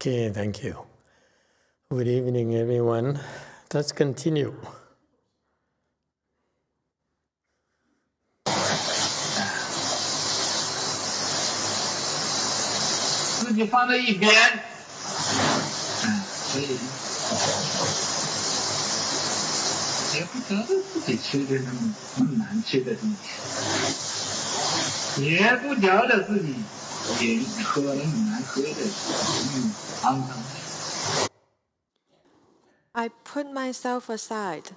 Okay, thank you. Good evening, everyone. Let's continue. 自己放在一边，所以也不觉得自己吃的那么难吃的东西，也不觉得自己也喝那么难喝的汤汤。 I put myself aside,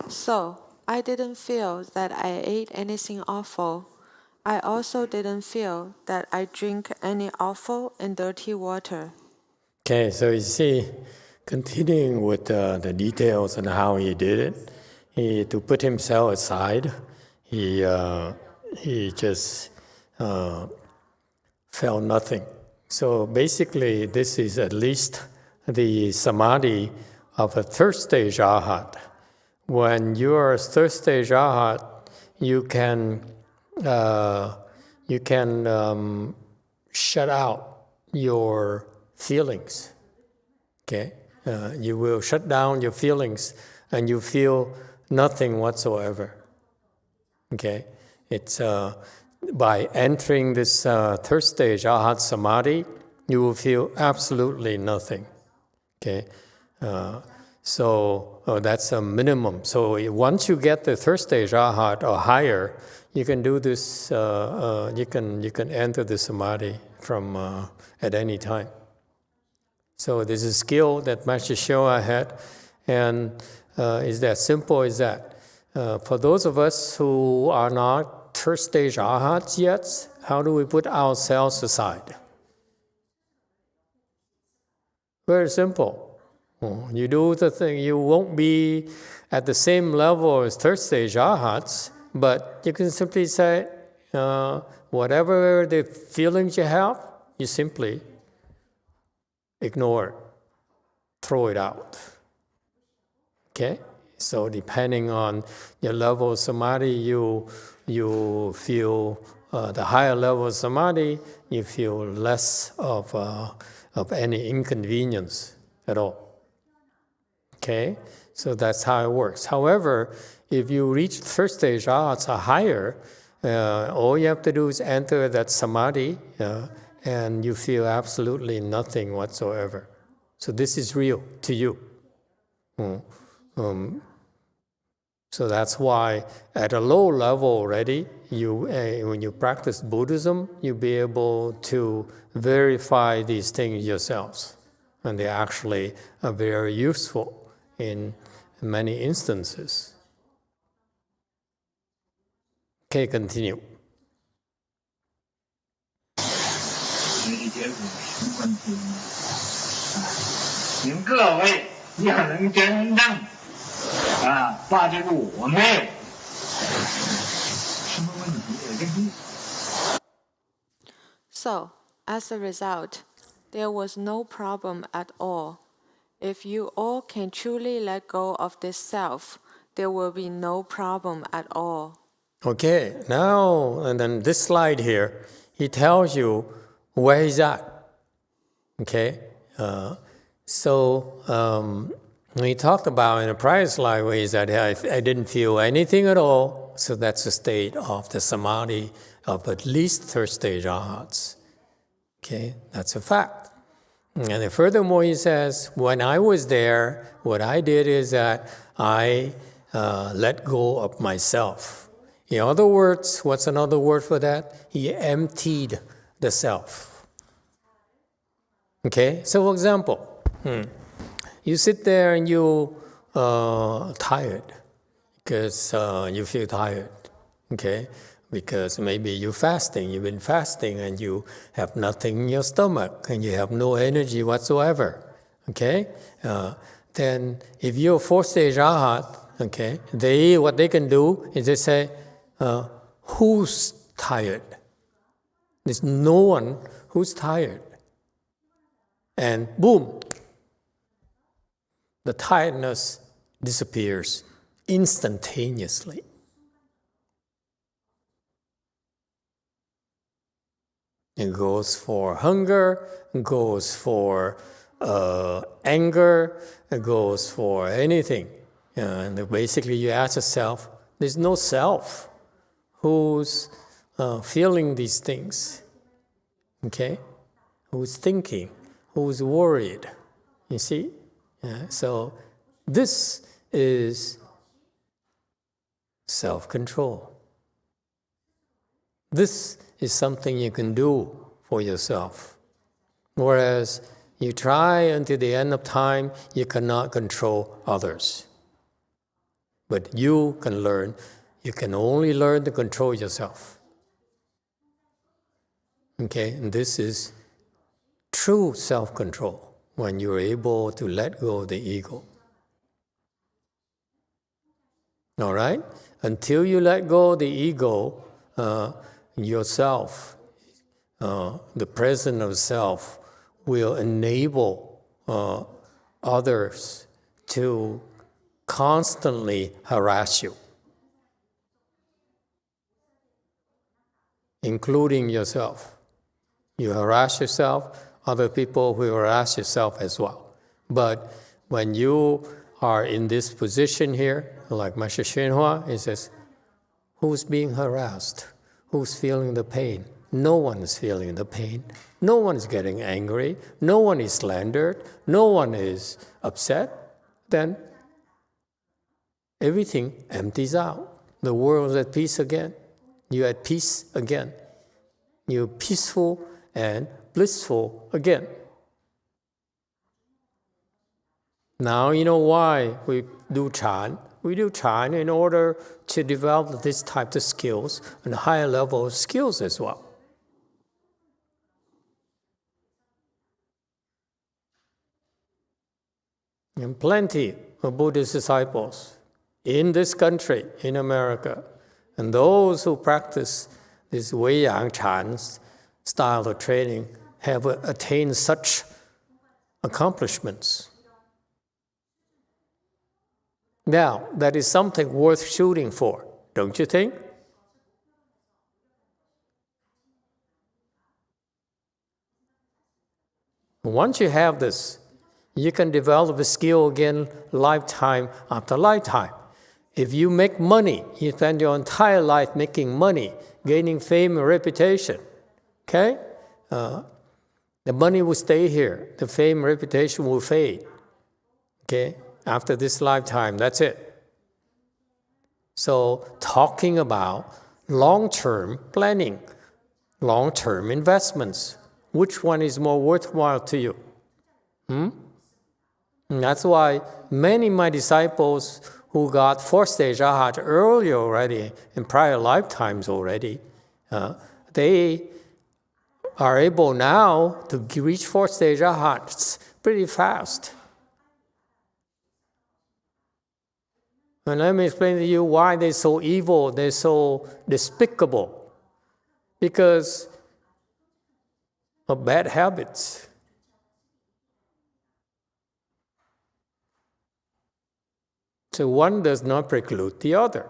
so I didn't feel that I ate anything awful. I also didn't feel that I drink any awful and dirty water. Okay, so you see, continuing with the details on how he did it, to put himself aside, he just felt nothing. So basically, this is at least the samadhi of a third stage Arhat. When you are a third stage Arhat, you can shut out your feelings. Okay, you will shut down your feelings, and you feel nothing whatsoever. Okay, it's by entering this third stage Arhat Samadhi, you will feel absolutely nothing. Okay, so that's a minimum. So once you get the third stage Arhat or higher, you can do this. You can enter the Samadhi from at any time. So this is a skill that Master Showa had, and is that simple as that. For those of us who are not third stage Arhats yet, how do we put ourselves aside? Very simple. You do the thing, you won't be at the same level as third stage Arhats, but you can simply say, whatever the feelings you have, you simply ignore it, throw it out. Okay? So depending on your level of samadhi, you feel the higher level of samadhi, you feel less of any inconvenience at all. Okay? So that's how it works. However, if you reach third stage arhats or higher, all you have to do is enter that samadhi, and you feel absolutely nothing whatsoever. So this is real to you. So that's why at a low level already, when you practice Buddhism, you'll be able to verify these things yourselves. And they actually are very useful in many instances. Okay, continue. 问题呢？你们各位要能真正抓得住我没有什么问题也跟你。So, as a result, there was no problem at all. If you all can truly let go of this self, there will be no problem at all. Okay, now, and then this slide here, he tells you where he's at. Okay, we talked about in a prior slide where he's at, I didn't feel anything at all. So that's the state of the samadhi of at least third stage arhats. Okay, that's a fact. And then furthermore, he says, when I was there, what I did is that I let go of myself. In other words, what's another word for that? He emptied the self. Okay, so for example, you sit there and you tired because you feel tired. Okay, because maybe you've been fasting and you have nothing in your stomach and you have no energy whatsoever. Okay, then if you're fourth stage arhat, okay, what they can do is they say, who's tired? There's no one who's tired. And boom, the tiredness disappears instantaneously. It goes for hunger, goes for anger, it goes for anything. And basically you ask yourself, there's no self who's feeling these things, okay? Who's thinking, who's worried, you see? So this is self-control. This is something you can do for yourself. Whereas you try until the end of time, you cannot control others. But you can learn, you can only learn to control yourself. Okay, and this is true self-control, when you're able to let go of the ego. All right? Until you let go of the ego, yourself, the presence of self, will enable others to constantly harass you, including yourself. You harass yourself, other people will harass yourself as well. But when you are in this position here, like Master YongHua, he says, who's being harassed? Who's feeling the pain? No one is feeling the pain. No one is getting angry. No one is slandered. No one is upset. Then everything empties out. The world is at peace again. You're at peace again. You're peaceful and blissful again. Now you know why we do Chan. We do Chan in order to develop this type of skills and higher level of skills as well. And plenty of Buddhist disciples in this country, in America, and those who practice this Wei Yang Chan style of training have attained such accomplishments. Now, that is something worth shooting for, don't you think? Once you have this, you can develop a skill again lifetime after lifetime. If you make money, you spend your entire life making money, gaining fame and reputation, okay? The money will stay here. The fame and reputation will fade, okay? After this lifetime, that's it. So talking about long-term planning, long-term investments, which one is more worthwhile to you? And that's why many of my disciples who got fourth-stage Arhat earlier already, in prior lifetimes already, they are able now to reach fourth-stage Arhats pretty fast. And let me explain to you why they're so evil, they're so despicable. Because of bad habits. So one does not preclude the other.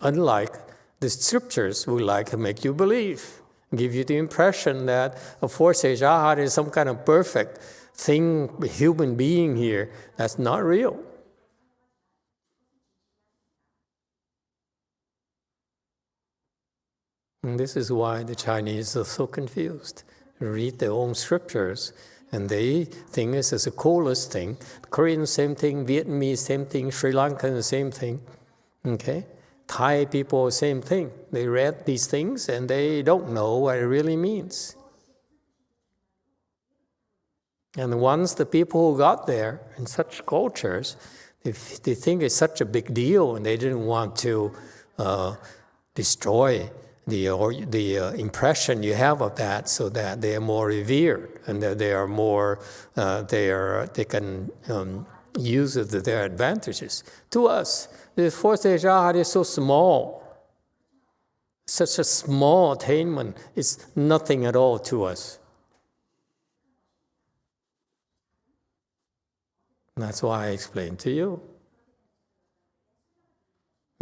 Unlike the scriptures would like to make you believe, give you the impression that a fourth-stage Arhat is some kind of perfect thing, human being here. That's not real. And this is why the Chinese are so confused. Read their own scriptures, and they think this is the coolest thing. Korean, same thing. Vietnamese, same thing. Sri Lankan, same thing. Okay? Thai people, same thing. They read these things, and they don't know what it really means. And once the people who got there in such cultures, they think it's such a big deal, and they didn't want to destroy the impression you have of that, so that they are more revered and that they are more they can use it to their advantages. To us, the fourth-stage Arhat is so small, such a small attainment. It's nothing at all to us. And that's why I explained to you.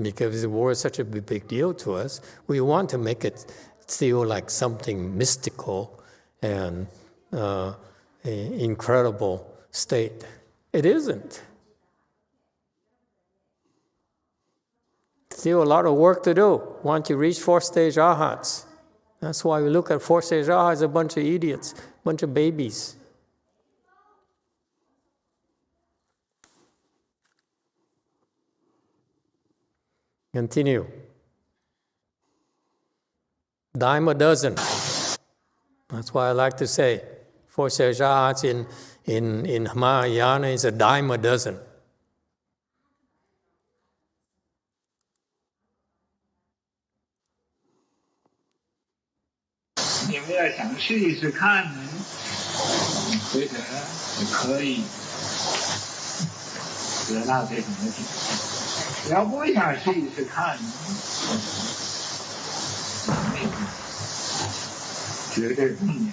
Because the war is such a big deal to us, we want to make it feel like something mystical and incredible state. It isn't. Still a lot of work to do once you reach fourth-stage Arhats. That's why we look at fourth-stage Arhats as a bunch of idiots, a bunch of babies. Continue. Dime a dozen. That's why I like to say, fourth-stage Arhats in Mahayana is a dime a dozen. 你们要想试一试看，或者可以得到这种的体会。要不想试一试看，绝对不免。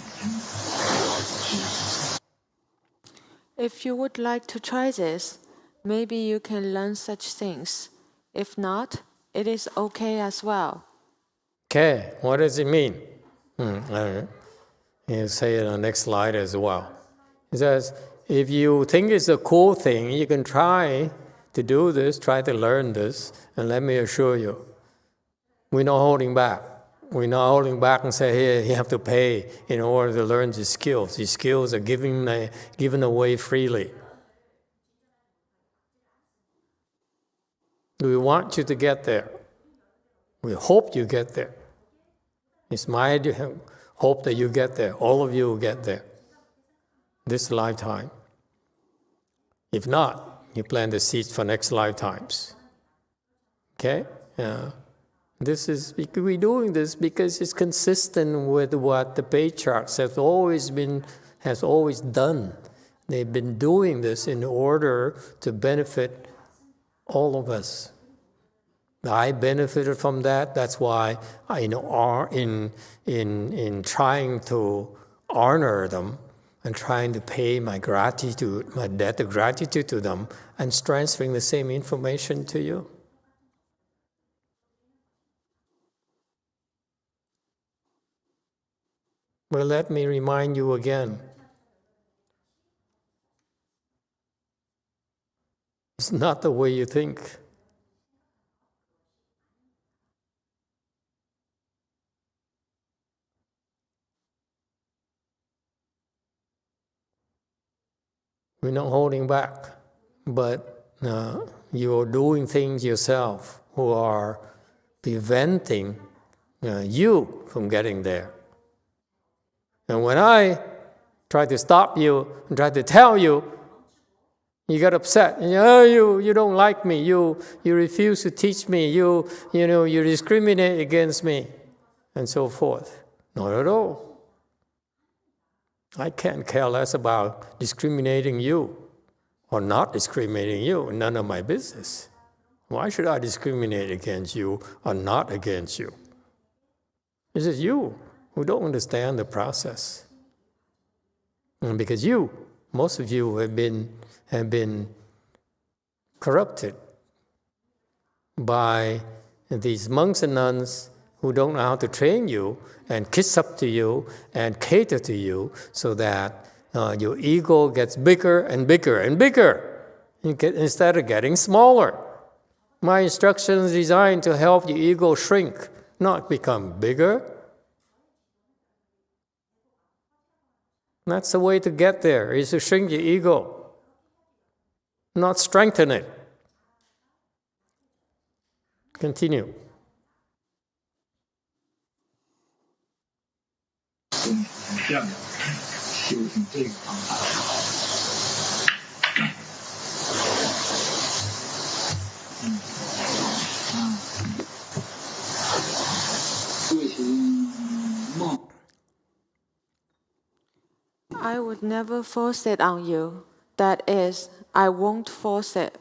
If you would like to try this, maybe you can learn such things. If not, it is okay as well. Okay, what does it mean? He'll say it on the next slide as well. He says, if you think it's a cool thing, you can try to do this, try to learn this, and let me assure you, we're not holding back. We're not holding back and say, here, you have to pay in order to learn these skills. These skills are given away freely. We want you to get there. We hope you get there. It's my hope that you get there. All of you will get there this lifetime. If not, you plant the seeds for next lifetimes. Okay? We're doing this because it's consistent with what the patriarchs have always done. They've been doing this in order to benefit all of us. I benefited from that. That's why in trying to honor them and trying to pay my gratitude, my debt of gratitude to them, and transferring the same information to you. But let me remind you again. It's not the way you think. We're not holding back, but you're doing things yourself who are preventing you from getting there. And when I try to stop you and try to tell you, you get upset. And you don't like me. You refuse to teach me. You discriminate against me, and so forth. Not at all. I can't care less about discriminating you or not discriminating you. None of my business. Why should I discriminate against you or not against you? It's just you who don't understand the process. And because most of you have been corrupted by these monks and nuns who don't know how to train you and kiss up to you and cater to you so that your ego gets bigger and bigger and bigger instead of getting smaller. My instruction is designed to help your ego shrink, not become bigger. That's the way to get there, is to shrink your ego, not strengthen it. Continue. 这样修行这个方法。修行梦。I would never force it on you. That is, I won't force it.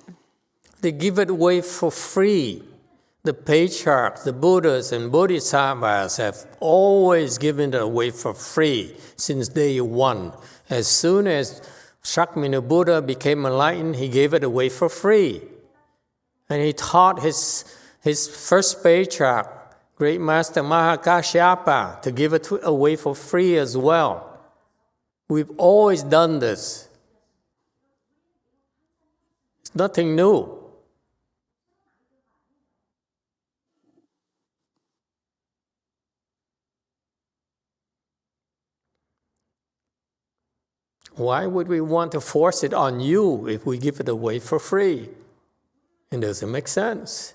They give it away for free. The patriarchs, the Buddhas and Bodhisattvas have always given it away for free since day one. As soon as Shakyamuni Buddha became enlightened, he gave it away for free. And he taught his first patriarch, Great Master Mahakasyapa, to give it away for free as well. We've always done this. It's nothing new. Why would we want to force it on you if we give it away for free? It doesn't make sense.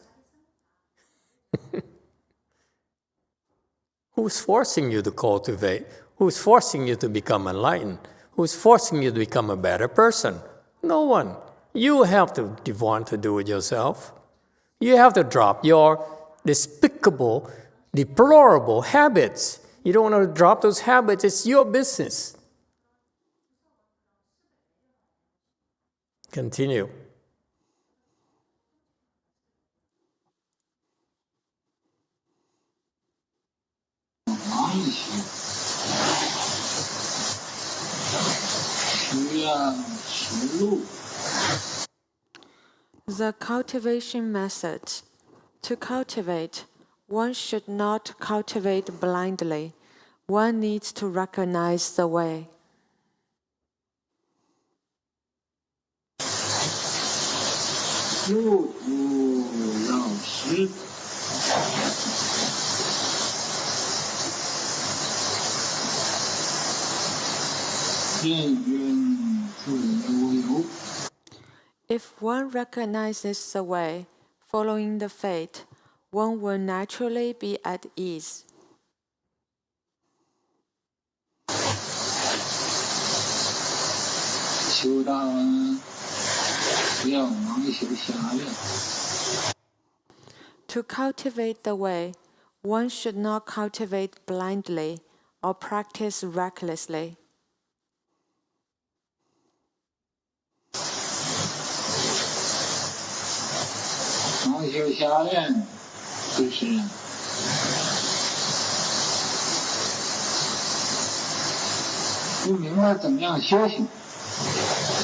Who's forcing you to cultivate? Who's forcing you to become enlightened? Who's forcing you to become a better person? No one. You have to want to do it yourself. You have to drop your despicable, deplorable habits. You don't want to drop those habits. It's your business. Continue. The cultivation method. To cultivate, one should not cultivate blindly. One needs to recognize the way. 路途绕石，任运自由。 If one recognizes the way, following the fate, one will naturally be at ease. 修大恩，不要妄修瞎练。 To cultivate the way, one should not cultivate blindly or practice recklessly. 妄修瞎练，就是不明白怎么样修行，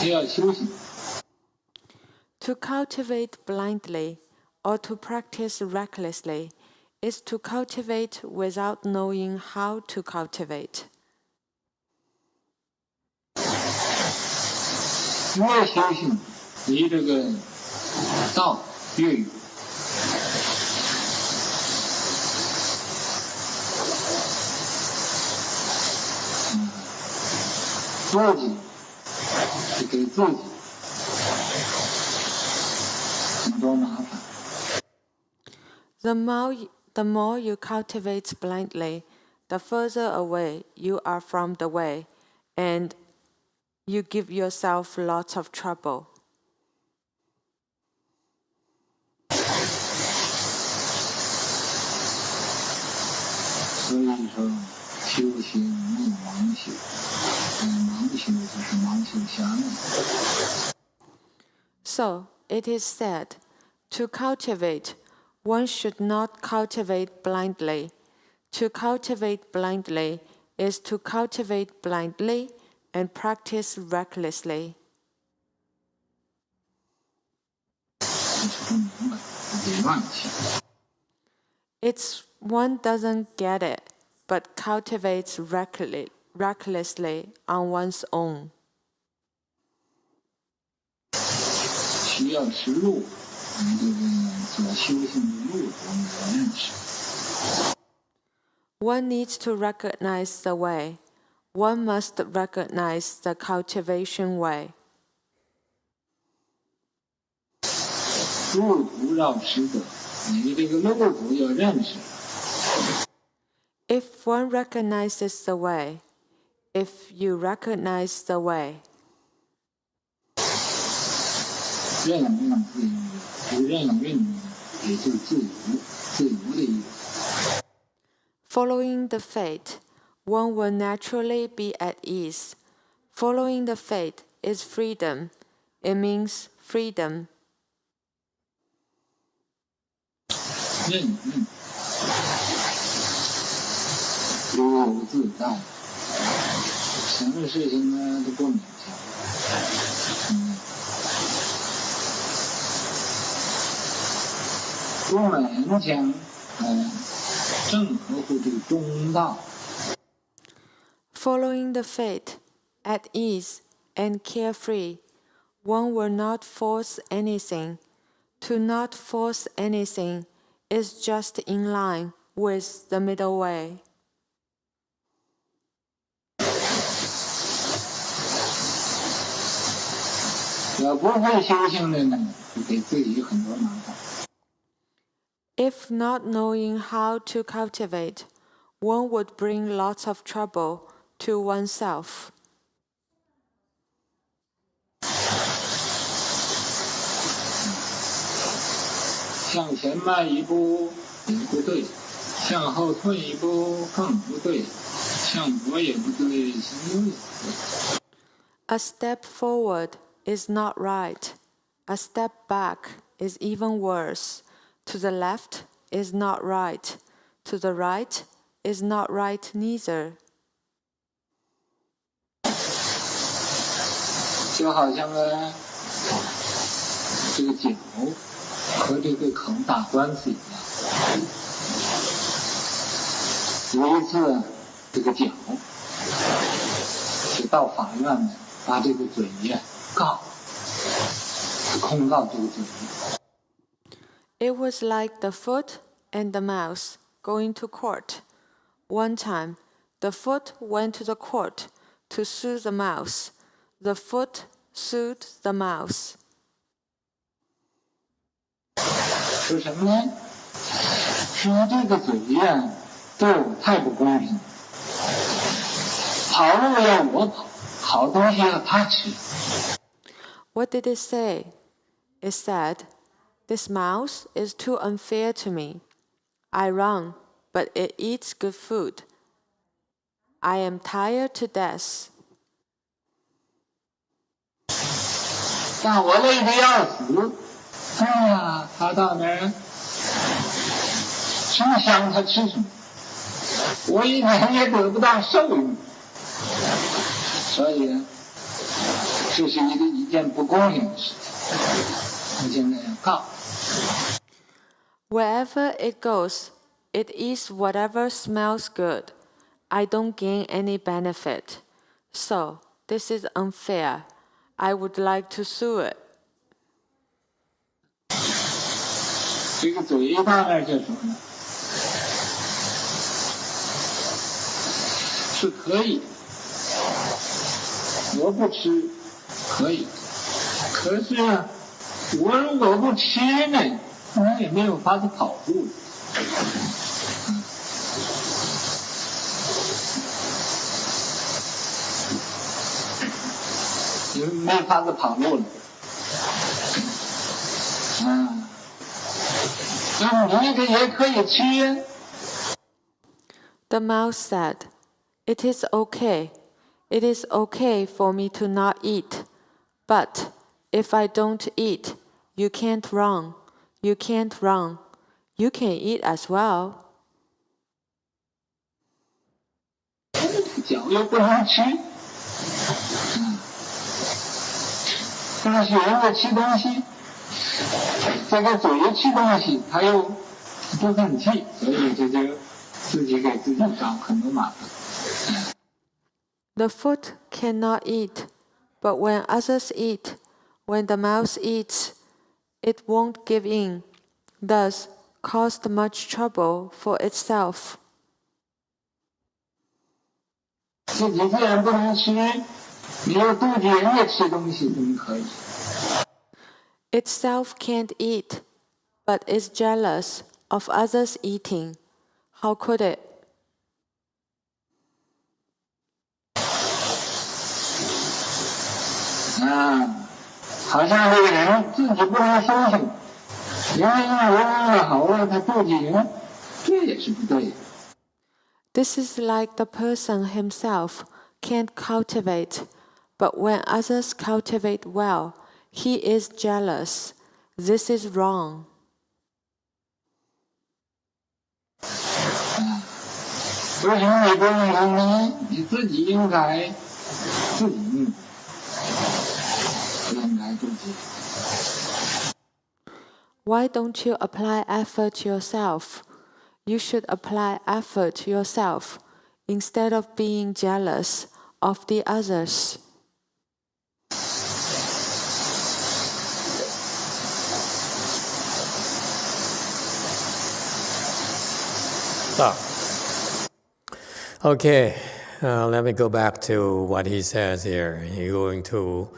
就要修行。 To cultivate blindly or to practice recklessly is to cultivate without knowing how to cultivate. 越修行，离这个道越远。 自己是给自己很多麻烦。 The more you cultivate blindly, the further away you are from the way, and you give yourself lots of trouble. 所以说，修行莫妄修，妄修就是妄修瞎练。 So, it is said, to cultivate, one should not cultivate blindly. To cultivate blindly is to cultivate blindly and practice recklessly. 不明白，得乱修。 It's one doesn't get it, but cultivates recklessly on one's own. 需要识路，这个做修行的路我们要认识。 One needs to recognize the way. One must recognize the cultivation way. 路途绕石的，你这个路途要认识。 If one recognizes the way, if you recognize the way, 任运自由，不任运也就自由，自由的意思。 following the fate, one will naturally be at ease. Following the fate is freedom. It means freedom. 任运自由自在，什么事情呢都不勉强。不勉强，正合乎这个中道。 Following the fate at ease and carefree. One will not force anything. To not force anything is just in line with the middle way. 要不会修行的呢，就给自己很多麻烦。 If not knowing how to cultivate, one would bring lots of trouble to oneself. 向前迈一步也不对，向后退一步更不对，向左也不对，向右也不对。 A step forward is not right. A step back is even worse. To the left is not right. To the right is not right neither. 就好像呢，这个脚和这个口打官司一样。有一次，这个脚就到法院呢，把这个嘴呀告，控告这个嘴。 It was like the foot and the mouse going to court. One time, the foot went to the court to sue the mouse. The foot sued the mouse. 说什么呢？说这个嘴呀，对我太不公平。跑路要我跑，好东西要他吃。 What did it say? It said, "This mouse is too unfair to me. I run, but it eats good food. I am tired to death." 但我累得要死。哎呀，他到那儿，什么香他吃什么，我一点也得不到受益。所以呢，这是一件不公平的事情。我现在要告。 Wherever it goes, it eats whatever smells good. I don't gain any benefit. So, this is unfair. I would like to sue it. 这个嘴巴那就什么呢？是可以，我不吃可以，可是啊，我如果不吃呢，我也没有法子跑路。因为没法子跑路了。那你这也可以吃。 The mouse said, "It is okay. It is okay for me to not eat. But if I don't eat, you can't run. You can't run. You can eat as well." 脚又不能吃，大学人吃东西，这个嘴吃东西，他又不忿气，所以这就自己给自己找很多麻烦。 The foot cannot eat, but when others eat, when the mouse eats, it won't give in, thus caused much trouble for itself. 自己既然不能吃，你又妒忌人家吃东西，怎么可以？ Itself can't eat, but is jealous of others eating. How could it? 好像这个人自己不能修行，人家人好了，他妒忌人，这也是不对的。 This is like the person himself can't cultivate, but when others cultivate well, he is jealous. This is wrong. 为什么你不认同呢？你自己应该自己认同，不应该妒忌。 Why don't you apply effort yourself? You should apply effort yourself instead of being jealous of the others. Stop. Okay, let me go back to what he says here. He's going to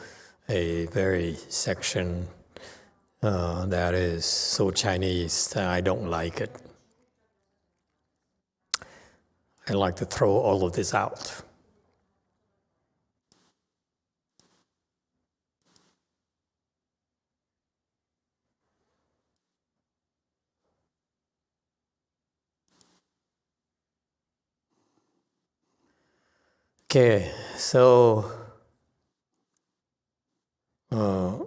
a very section that is so Chinese that I don't like it. I like to throw all of this out. Okay, so I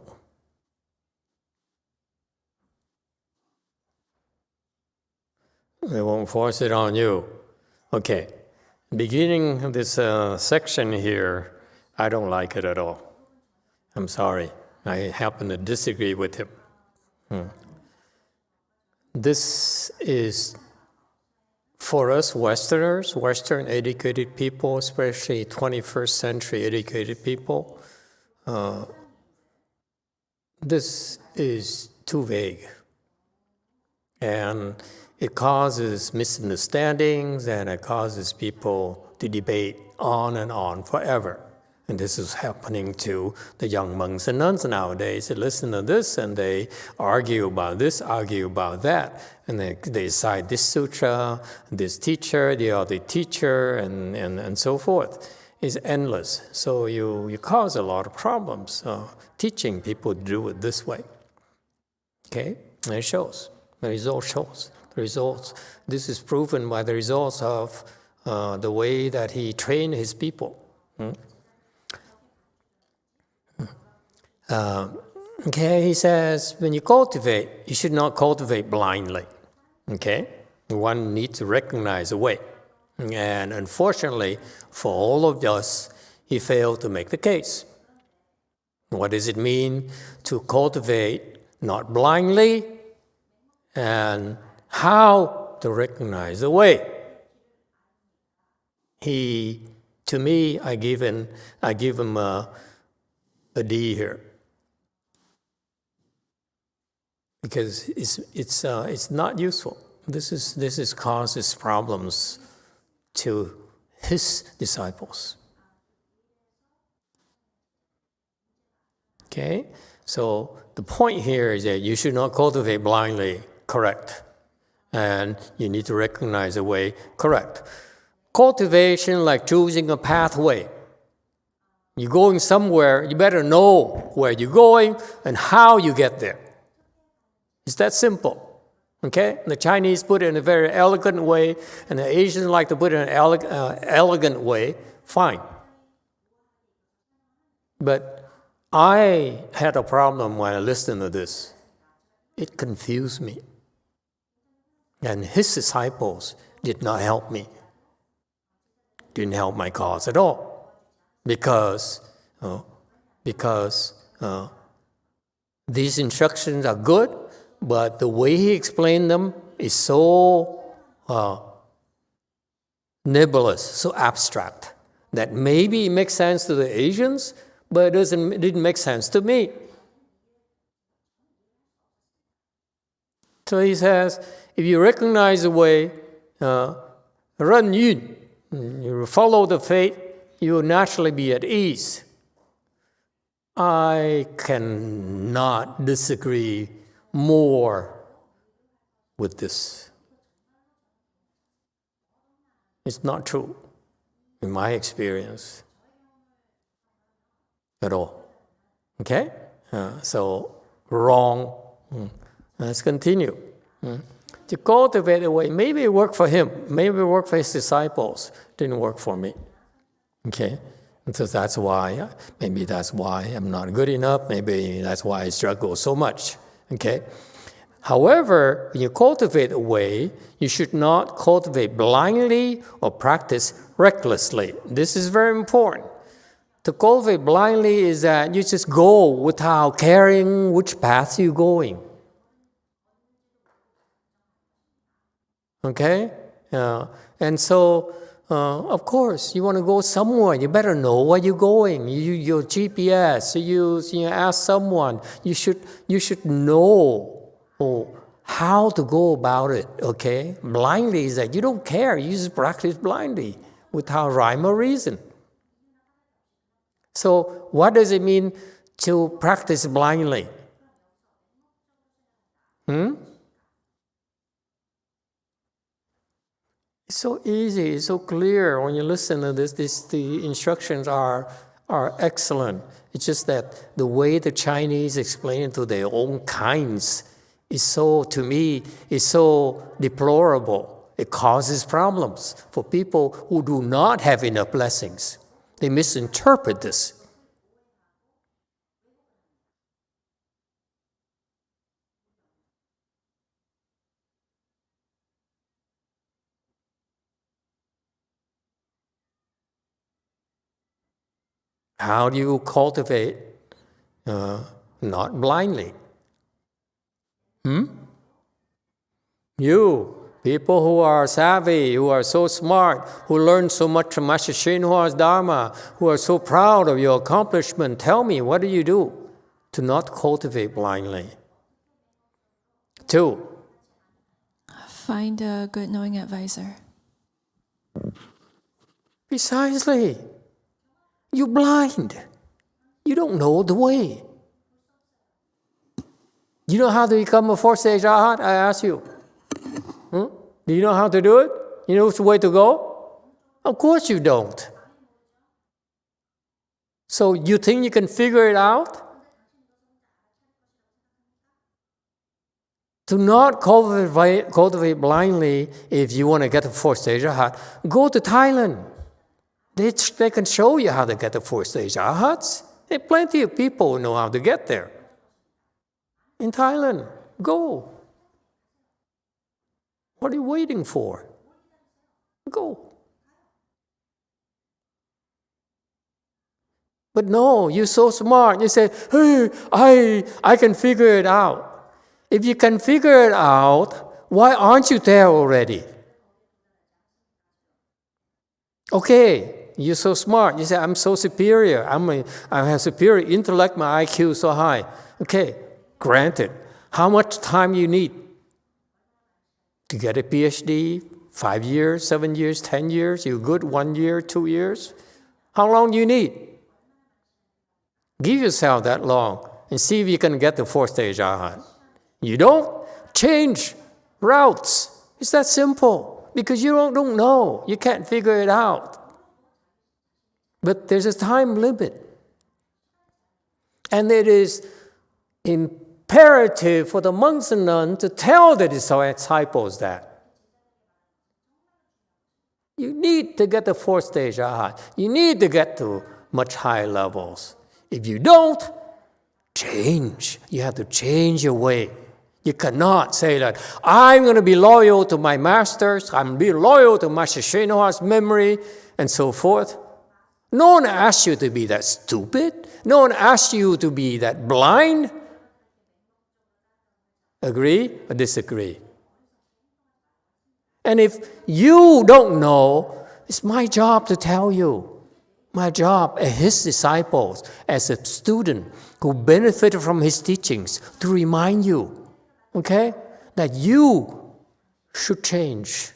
won't force it on you. Okay, beginning of this section here, I don't like it at all. I'm sorry. I happen to disagree with him. This is, for us Westerners, Western educated people, especially 21st century educated people, this is too vague. And it causes misunderstandings and it causes people to debate on and on forever. And this is happening to the young monks and nuns nowadays. They listen to this and they argue about this, argue about that. And they cite this sutra, this teacher, the other teacher, and so forth. It's endless. So you cause a lot of problems teaching people to do it this way. Okay? And it shows. The result shows. The results. This is proven by the results of the way that he trained his people. Okay, he says, when you cultivate, you should not cultivate blindly. Okay? One needs to recognize the way. And unfortunately, for all of us, he failed to make the case. What does it mean to cultivate not blindly? And how to recognize the way? To me, I give him a D here. Because it's not useful. This causes problems to his disciples. Okay, so the point here is that you should not cultivate blindly, correct, and you need to recognize the way, correct. Cultivation, like choosing a pathway. You're going somewhere, you better know where you're going and how you get there. It's that simple, okay? The Chinese put it in a very elegant way, and the Asians like to put it in an elegant way. Fine. But I had a problem when I listened to this. It confused me. And his disciples did not help me. Didn't help my cause at all. Because these instructions are good, but the way he explained them is so nebulous, so abstract, that maybe it makes sense to the Asians, but it didn't make sense to me. So he says, if you recognize the way, run yun, you follow the faith, you will naturally be at ease. I cannot disagree more with this. It's not true, in my experience, at all. Okay? So, wrong. Let's continue. To cultivate a way, maybe it worked for him, maybe it worked for his disciples, didn't work for me. Okay? And so maybe that's why I'm not good enough, maybe that's why I struggle so much. Okay? However, when you cultivate a way, you should not cultivate blindly or practice recklessly. This is very important. To cultivate blindly is that you just go without caring which path you're going. Okay? And so of course, you want to go somewhere. You better know where you're going. You use your GPS. You ask someone. You should know how to go about it. Okay, blindly is that you don't care. You just practice blindly without rhyme or reason. So, what does it mean to practice blindly? It's so easy, it's so clear when you listen to this. The instructions are excellent. It's just that the way the Chinese explain it to their own kinds is so, to me, is so deplorable. It causes problems for people who do not have enough blessings. They misinterpret this. How do you cultivate not blindly? You, people who are savvy, who are so smart, who learn so much from Master Xinhua's Dharma, who are so proud of your accomplishment, tell me, what do you do to not cultivate blindly? 2. Find a good knowing advisor. Precisely. You're blind. You don't know the way. You know how to become a 4th-stage Arhat? I ask you. Do you know how to do it? You know which way to go? Of course you don't. So you think you can figure it out? To not cultivate blindly, if you want to get a 4th-stage Arhat, go to Thailand. They can show you how to get the 4th-stage Arhats. There are plenty of people who know how to get there. In Thailand, go. What are you waiting for? Go. But no, you're so smart. You say, hey, I can figure it out. If you can figure it out, why aren't you there already? Okay. You're so smart. You say, I'm so superior. I have superior intellect. My IQ is so high. Okay, granted. How much time you need to get a PhD? 5 years, 7 years, 10 years? You're good 1 year, 2 years? How long do you need? Give yourself that long and see if you can get the 4th-stage Arhat. You don't? Change routes. It's that simple. Because you don't know. You can't figure it out. But there's a time limit. And it is imperative for the monks and nuns to tell the disciples that. You need to get the 4th-stage Arhat. You need to get to much higher levels. If you don't, change. You have to change your way. You cannot say that, I'm going to be loyal to my masters, I'm going to be loyal to Master Xinhua's memory, and so forth. No one asked you to be that stupid. No one asked you to be that blind. Agree or disagree? And if you don't know, it's my job to tell you. My job as his disciples, as a student who benefited from his teachings, to remind you, okay, that you should change.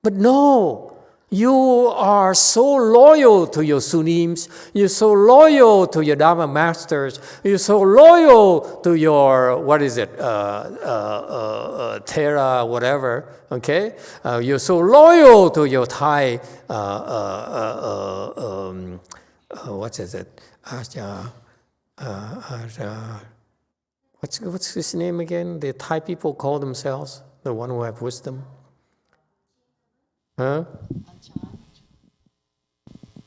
But no, you are so loyal to your sunims, you're so loyal to your Dharma masters, you're so loyal to your, Thera, whatever, okay? You're so loyal to your Thai, what's his name again? The Thai people call themselves, the one who have wisdom. Huh?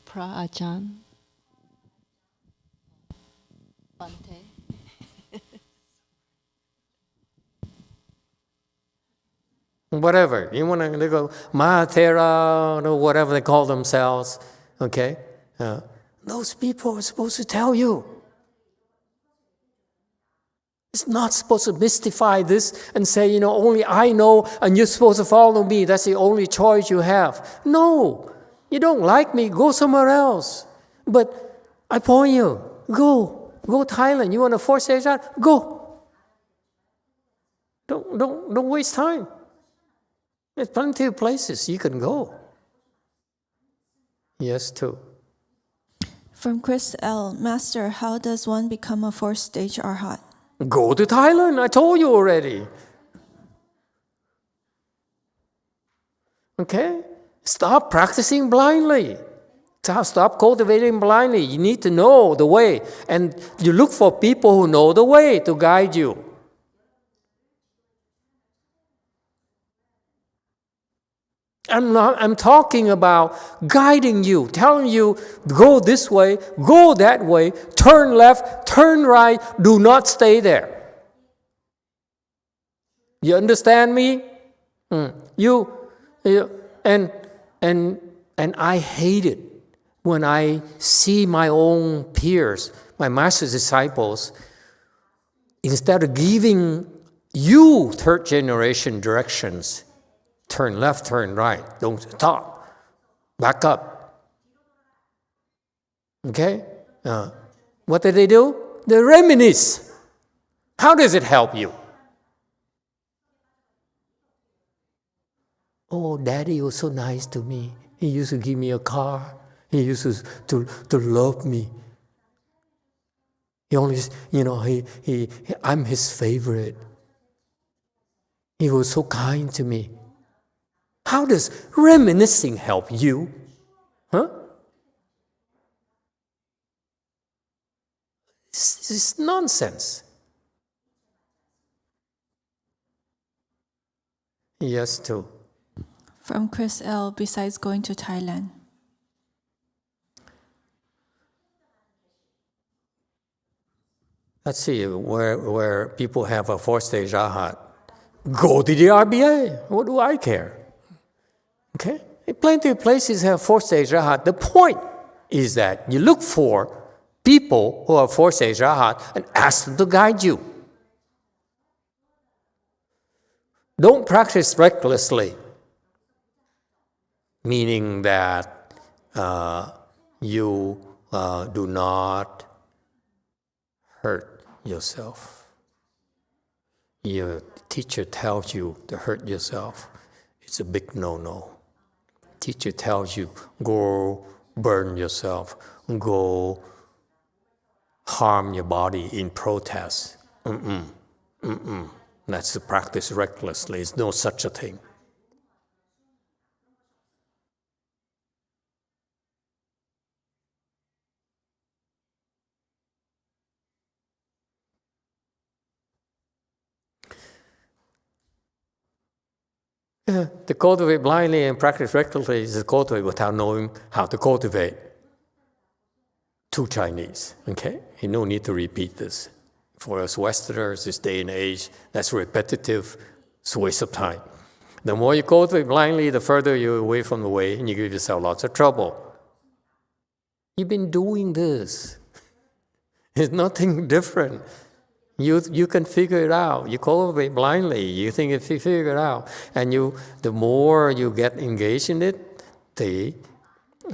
Pra-Ajahn. Whatever. You want to go Mahathera or whatever they call themselves. Okay? Those people are supposed to tell you. It's not supposed to mystify this and say, only I know and you're supposed to follow me. That's the only choice you have. No, you don't like me, go somewhere else. But I point you, go Thailand. You want to force stage out? Go. Don't waste time. There's plenty of places you can go. Yes, too. From Chris L. Master, how does one become a fourth stage Arhat? Go to Thailand. I told you already. Okay? Stop practicing blindly. Stop cultivating blindly. You need to know the way. And you look for people who know the way to guide you. I'm talking about guiding you, telling you, go this way, go that way, turn left, turn right, do not stay there. You understand me? And I hate it when I see my own peers, my master's disciples, instead of giving you third generation directions, turn left, turn right, don't stop, back up. Okay? What do? They reminisce. How does it help you? Oh, Daddy was so nice to me. He used to give me a car. He used to love me. He always, I'm his favorite. He was so kind to me. How does reminiscing help you? Huh? This is nonsense. Yes, too. From Chris L. Besides going to Thailand. Let's see, where people have a fourth stage Arhat. Go to the RBA. What do I care? Okay? Plenty of places have fourth stage Arhat. The point is that you look for people who are fourth stage Arhat and ask them to guide you. Don't practice recklessly, meaning that you do not hurt yourself. Your teacher tells you to hurt yourself. It's a big no-no. Teacher tells you, go burn yourself, go harm your body in protest. That's to practice recklessly. There's no such a thing. To cultivate blindly and practice recklessly is to cultivate without knowing how to cultivate. Too Chinese, okay? You no need to repeat this. For us Westerners, this day and age, that's repetitive. It's a waste of time. The more you cultivate blindly, the further you're away from the way, and you give yourself lots of trouble. You've been doing this. It's nothing different. You can figure it out. You cultivate blindly. You think if you figure it out, and the more you get engaged in it, the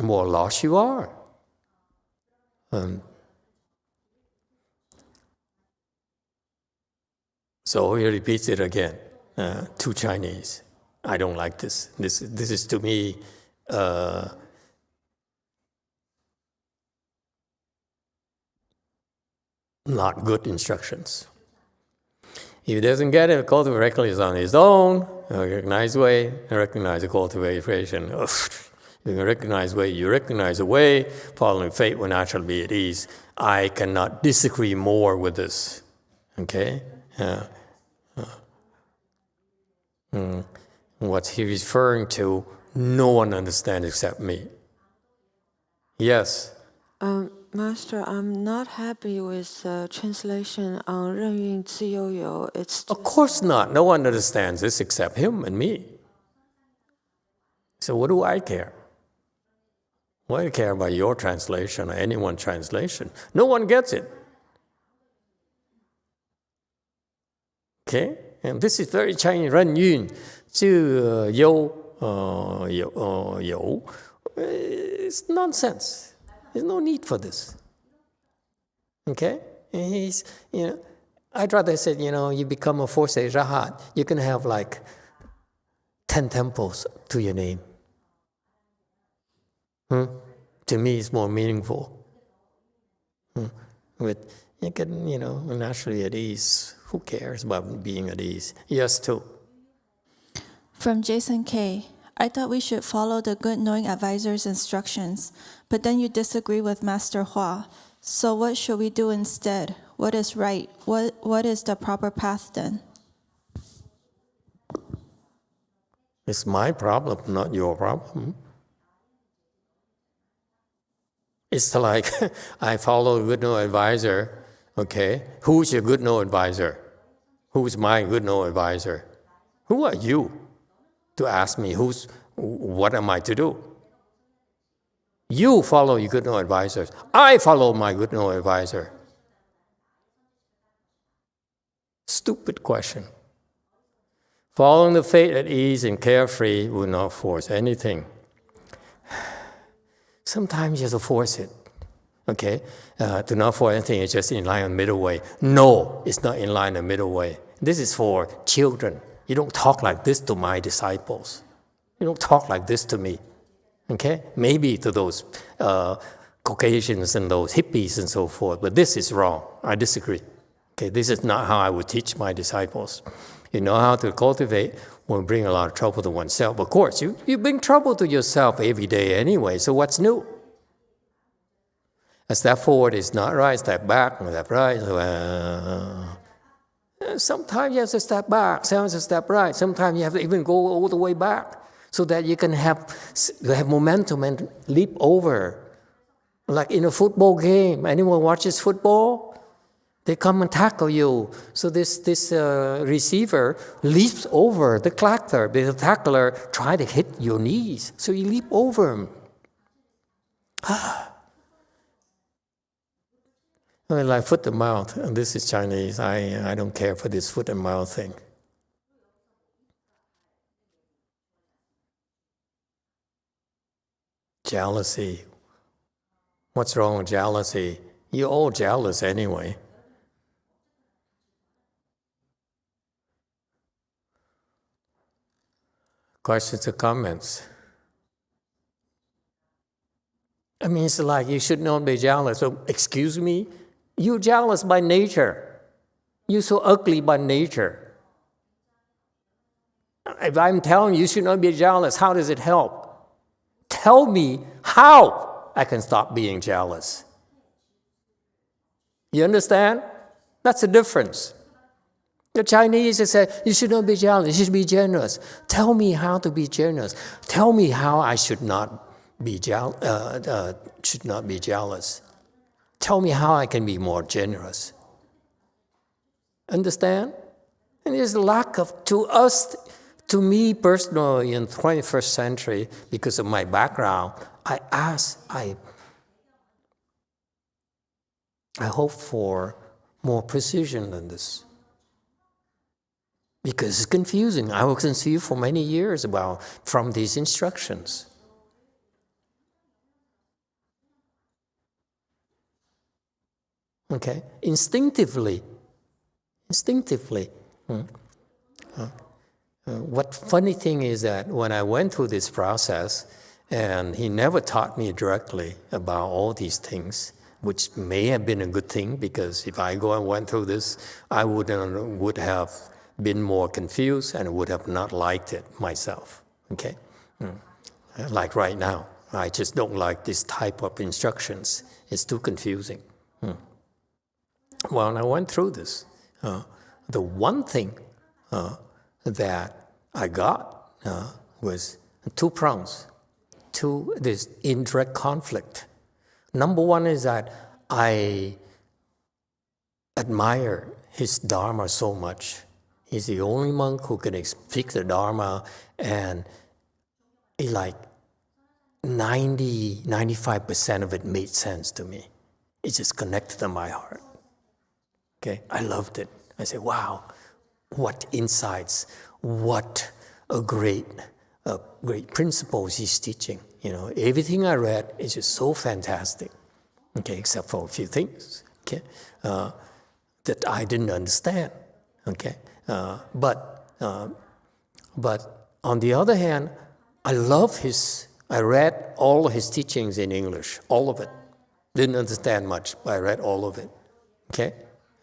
more lost you are. So he repeats it again. Too Chinese. I don't like this. This is to me not good instructions. If he doesn't get it, cultivate recklessly on his own, recognize way, recognize the cultivation. You can recognize way, you recognize the way, following fate will naturally be at ease. I cannot disagree more with this. Okay? What he's referring to, no one understands except me. Yes? Master, I'm not happy with the translation on 任运自由游. Of course not. No one understands this except him and me. So what do I care? What do I care about your translation or anyone's translation? No one gets it. Okay? And this is very Chinese, 人运, chứ有, it's nonsense. There's no need for this. Okay? And he's, I'd rather say, you become a fourth-stage Arhat, you can have like 10 temples to your name. To me, it's more meaningful. You can, naturally at ease. Who cares about being at ease? Yes, too. From Jason K. I thought we should follow the good knowing advisor's instructions, but then you disagree with Master Hua. So what should we do instead? What is right? What is the proper path then? It's my problem, not your problem. It's like I follow a good know advisor. Okay, who's your good know advisor? Who's my good know advisor? Who are you to ask me what am I to do? You follow your good know advisors. I follow my good know advisor. Stupid question. Following the faith at ease and carefree will not force anything. Sometimes you have to force it. Okay? To not force anything is just in line on the middle way. No, it's not in line on the middle way. This is for children. You don't talk like this to my disciples. You don't talk like this to me. Okay? Maybe to those Caucasians and those hippies and so forth, but this is wrong. I disagree. Okay? This is not how I would teach my disciples. You know how to cultivate will bring a lot of trouble to oneself. Of course, you bring trouble to yourself every day anyway, so what's new? A step forward is not right, step back, step right. Sometimes you have to step back, sometimes you have to step right, sometimes you have to even go all the way back so that you can have momentum and leap over. Like in a football game, anyone watches football? They come and tackle you. So this receiver leaps over the tackler. The tackler tries to hit your knees. So you leap over him. Like foot and mouth. And this is Chinese. I don't care for this foot and mouth thing. Jealousy. What's wrong with jealousy? You're all jealous anyway. Questions or comments? I mean, it's like you should not be jealous. So, excuse me? You're jealous by nature. You're so ugly by nature. If I'm telling you should not be jealous, how does it help? Tell me how I can stop being jealous. You understand? That's the difference. The Chinese say, you should not be jealous, you should be generous. Tell me how to be generous. Tell me how I should not be jealous. Tell me how I can be more generous. Understand? And there's a lack of, to me personally in the 21st century, because of my background, I hope for more precision than this. Because it's confusing. I was confused for many years from these instructions. Okay? Instinctively. What funny thing is that when I went through this process, and he never taught me directly about all these things, which may have been a good thing, because if I went through this, I would have been more confused and would have not liked it myself. Okay? Like right now, I just don't like this type of instructions. It's too confusing. Well, I went through this. The one thing that I got was two prongs to this indirect conflict. Number one is that I admire his Dharma so much. He's the only monk who can speak the Dharma, and like 95% of it made sense to me. It just connected to my heart. Okay, I loved it. I said, wow, what insights, what a great principles he's teaching. Everything I read is just so fantastic. Okay, except for a few things. Okay, that I didn't understand. Okay, but on the other hand, I read all his teachings in English, all of it. Didn't understand much, but I read all of it. Okay,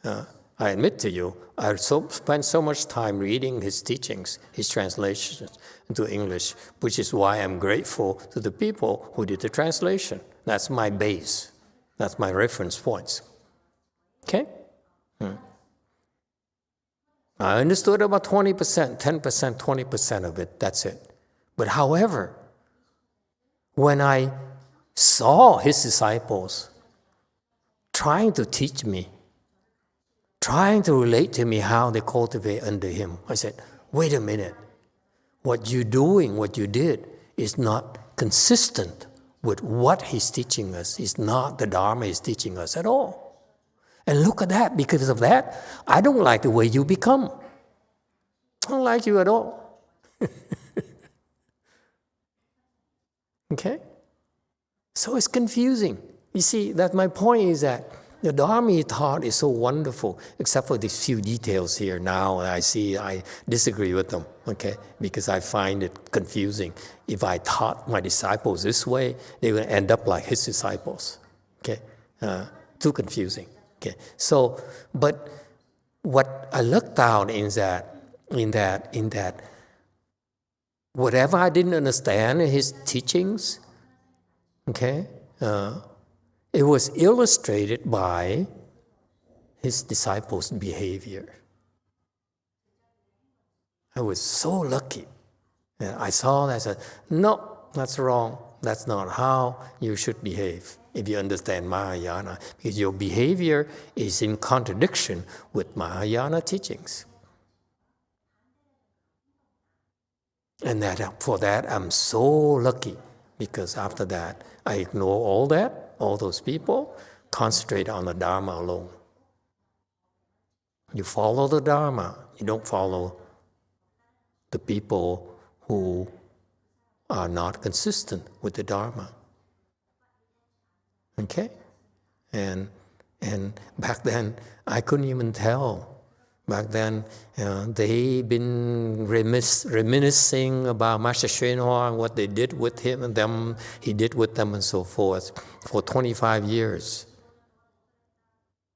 I admit to you, I spent so much time reading his teachings, his translations into English, which is why I'm grateful to the people who did the translation. That's my base. That's my reference points. Okay? I understood about 20%, 10%, 20% of it. That's it. But however, when I saw his disciples trying to teach me, trying to relate to me how they cultivate under him, I said, wait a minute. What you're doing, what you did, is not consistent with what he's teaching us. It's not the Dharma he's teaching us at all. And look at that. Because of that, I don't like the way you become. I don't like you at all. Okay? So it's confusing. You see, that my point is that the Dharma he taught is so wonderful, except for these few details here. Now I disagree with them, okay? Because I find it confusing. If I taught my disciples this way, they will end up like his disciples, okay? Too confusing, okay? So, but what I looked out is that, in that, whatever I didn't understand in his teachings, okay, it was illustrated by his disciples' behavior. I was so lucky. And I saw that. I said, no, that's wrong. That's not how you should behave if you understand Mahayana, because your behavior is in contradiction with Mahayana teachings. And for that, I'm so lucky, because after that, I ignore all that, all those people, concentrate on the Dharma alone. You follow the Dharma, you don't follow the people who are not consistent with the Dharma. Okay? And back then, I couldn't even tell. Back then, they've been reminiscing about Master YongHua and what they did with him and them, he did with them and so forth for 25 years.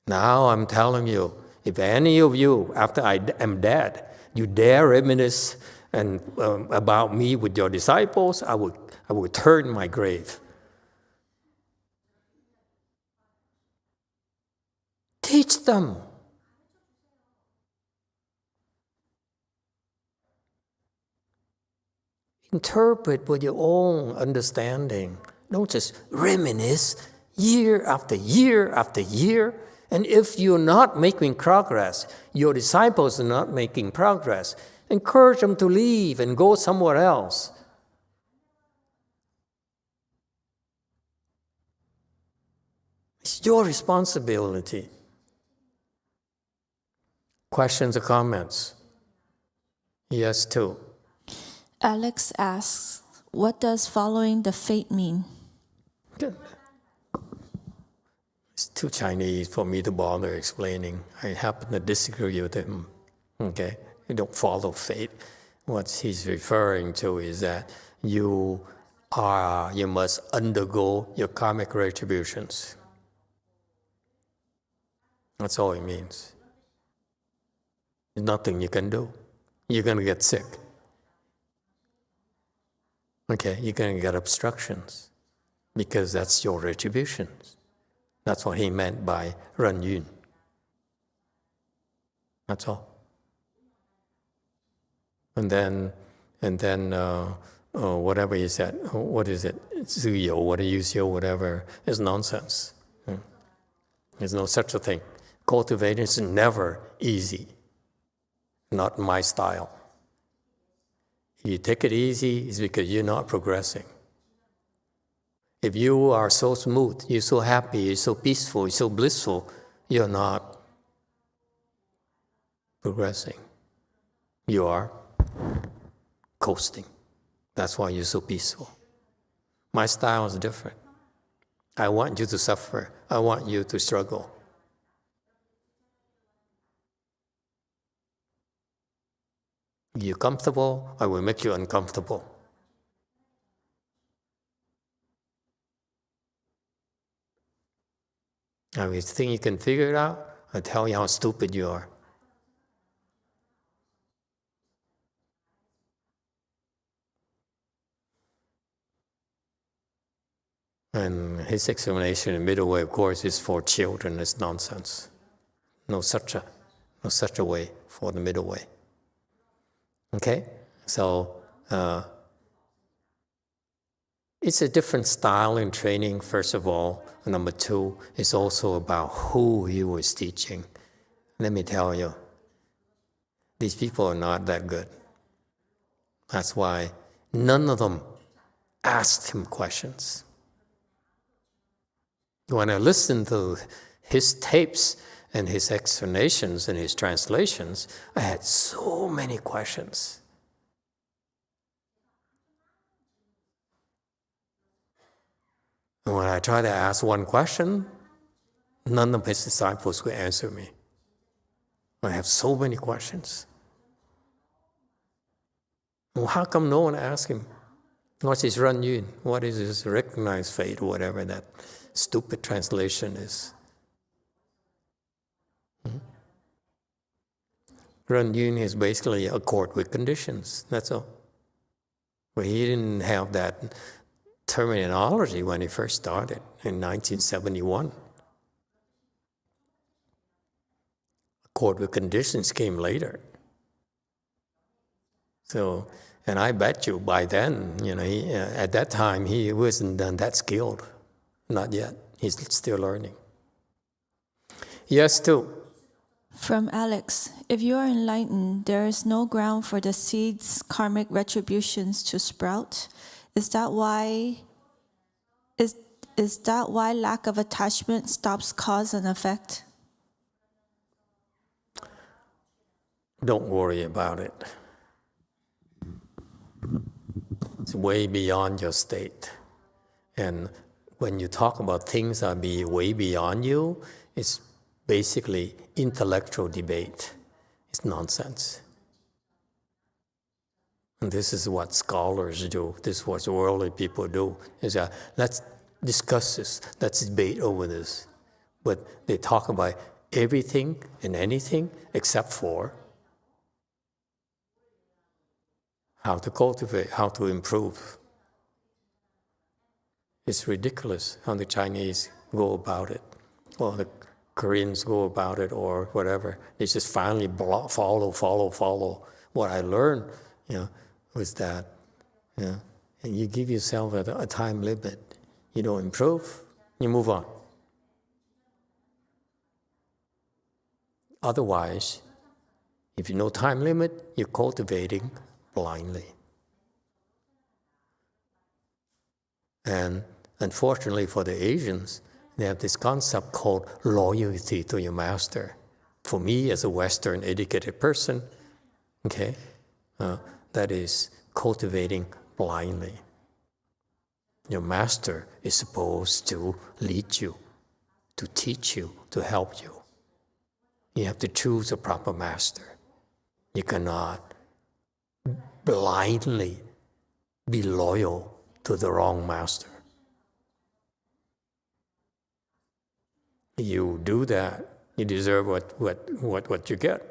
Now I'm telling you, if any of you, after I am dead, you dare reminisce about me with your disciples, I would turn my grave. Teach them. Interpret with your own understanding. Don't just reminisce year after year after year. And if you're not making progress, your disciples are not making progress, encourage them to leave and go somewhere else. It's your responsibility. Questions or comments? Yes, too. Alex asks, what does following the fate mean? It's too Chinese for me to bother explaining. I happen to disagree with him. Okay, you don't follow fate. What he's referring to is that you must undergo your karmic retributions. That's all it means. There's nothing you can do. You're going to get sick. Okay, you're going to get obstructions because that's your retributions. That's what he meant by Ren Yun. That's all. And then whatever he said, what is it? Zuyou, what do you say, whatever, is nonsense. There's no such a thing. Cultivating is never easy. Not my style. If you take it easy, it's because you're not progressing. If you are so smooth, you're so happy, you're so peaceful, you're so blissful, you're not progressing. you are coasting. That's why you're so peaceful. My style is different. I want you to suffer. I want you to struggle. You're comfortable, I will make you uncomfortable. If you think you can figure it out, I'll tell you how stupid you are. And his explanation in middle way, of course, is for children. It's nonsense. No such a way for the middle way. Okay? So it's a different style in training, first of all. Number two, it's also about who he was teaching. Let me tell you, these people are not that good. That's why none of them asked him questions. When I listened to his tapes and his explanations and his translations, I had so many questions. And when I tried to ask one question, none of his disciples could answer me. I have so many questions. Well, how come no one asked him? What's his Ren Yun? What is his recognized fate, whatever that stupid translation is? Ren Yun is basically accord with conditions, that's all. But he didn't have that terminology when he first started in 1971. Accord with conditions came later. So, and I bet you by then, at that time, he wasn't that skilled. Not yet. He's still learning. Yes, too. From Alex, if you are enlightened, there is no ground for the seed's karmic retributions to sprout. Is that why lack of attachment stops cause and effect? Don't worry about it. It's way beyond your state. And when you talk about things that be way beyond you, it's basically intellectual debate. It's nonsense. And this is what scholars do. This is what worldly people do. Is that let's discuss this. Let's debate over this. But they talk about everything and anything except for how to cultivate, how to improve. It's ridiculous how the Chinese go about it, or the Koreans go about it, or whatever. They just finally follow. What I learned, was that, and you give yourself a time limit. You don't improve, you move on. Otherwise, if you know time limit, you're cultivating blindly. And unfortunately for the Asians, they have this concept called loyalty to your master. For me, as a Western educated person, that is cultivating blindly. Your master is supposed to lead you, to teach you, to help you. You have to choose a proper master. You cannot blindly be loyal to the wrong master. You do that, you deserve what you get.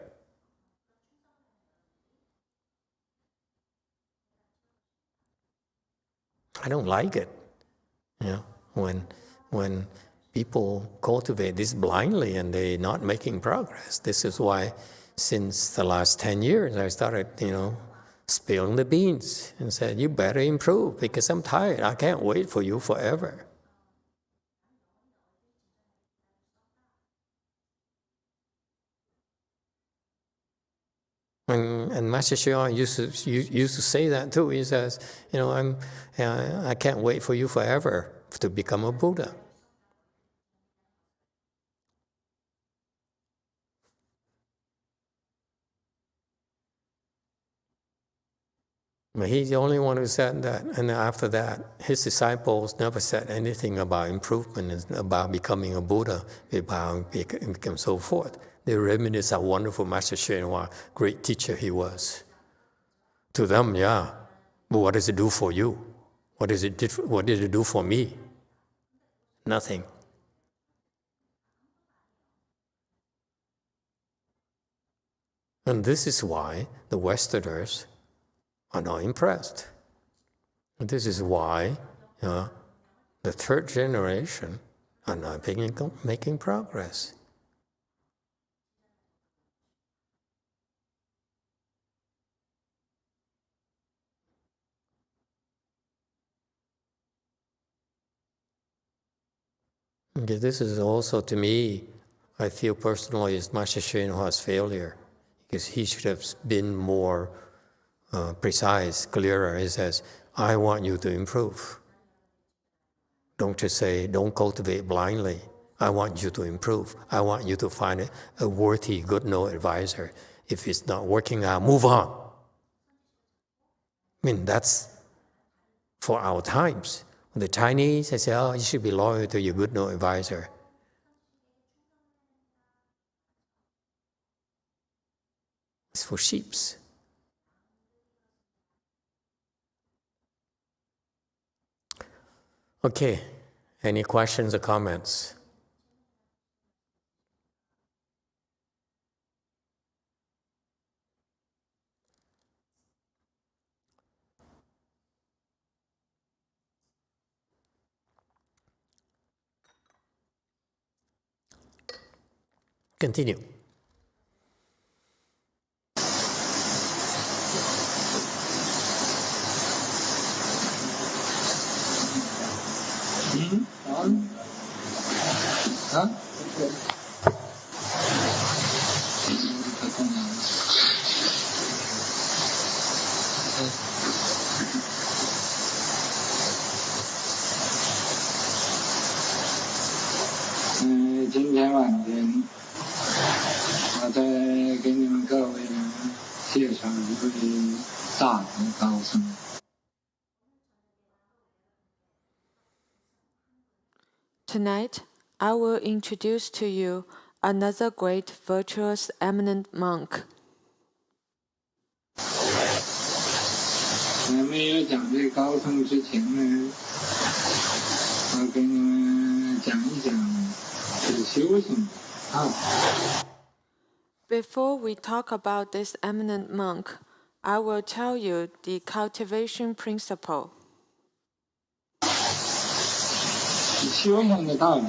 I don't like it. When people cultivate this blindly and they're not making progress. This is why since the last 10 years I started, spilling the beans and said, you better improve because I'm tired. I can't wait for you forever. And Master Hsien used to say that too. He says, I can't wait for you forever to become a Buddha. But he's the only one who said that. And after that, his disciples never said anything about improvement, about becoming a Buddha, about become so forth. They reminisce how wonderful Master YongHua, great teacher he was. To them, yeah. But what does it do for you? What did it do for me? Nothing. And this is why the Westerners are not impressed. And this is why the third generation are not making progress. Okay, this is also, to me, I feel personally, is Master YongHua's failure, because he should have been more precise, clearer. He says, I want you to improve. Don't just say, don't cultivate blindly. I want you to improve. I want you to find a worthy, good advisor. If it's not working out, move on. I mean, that's for our times. The Chinese, they say, oh, you should be loyal to your good advisor. It's for sheeps. Okay, any questions or comments? Continue. Tonight, I will introduce to you another great virtuous eminent monk. 没有讲这高僧之前呢，我给你们讲一讲这个修行啊。Before we talk about this eminent monk, I will tell you the cultivation principle. 修行的道理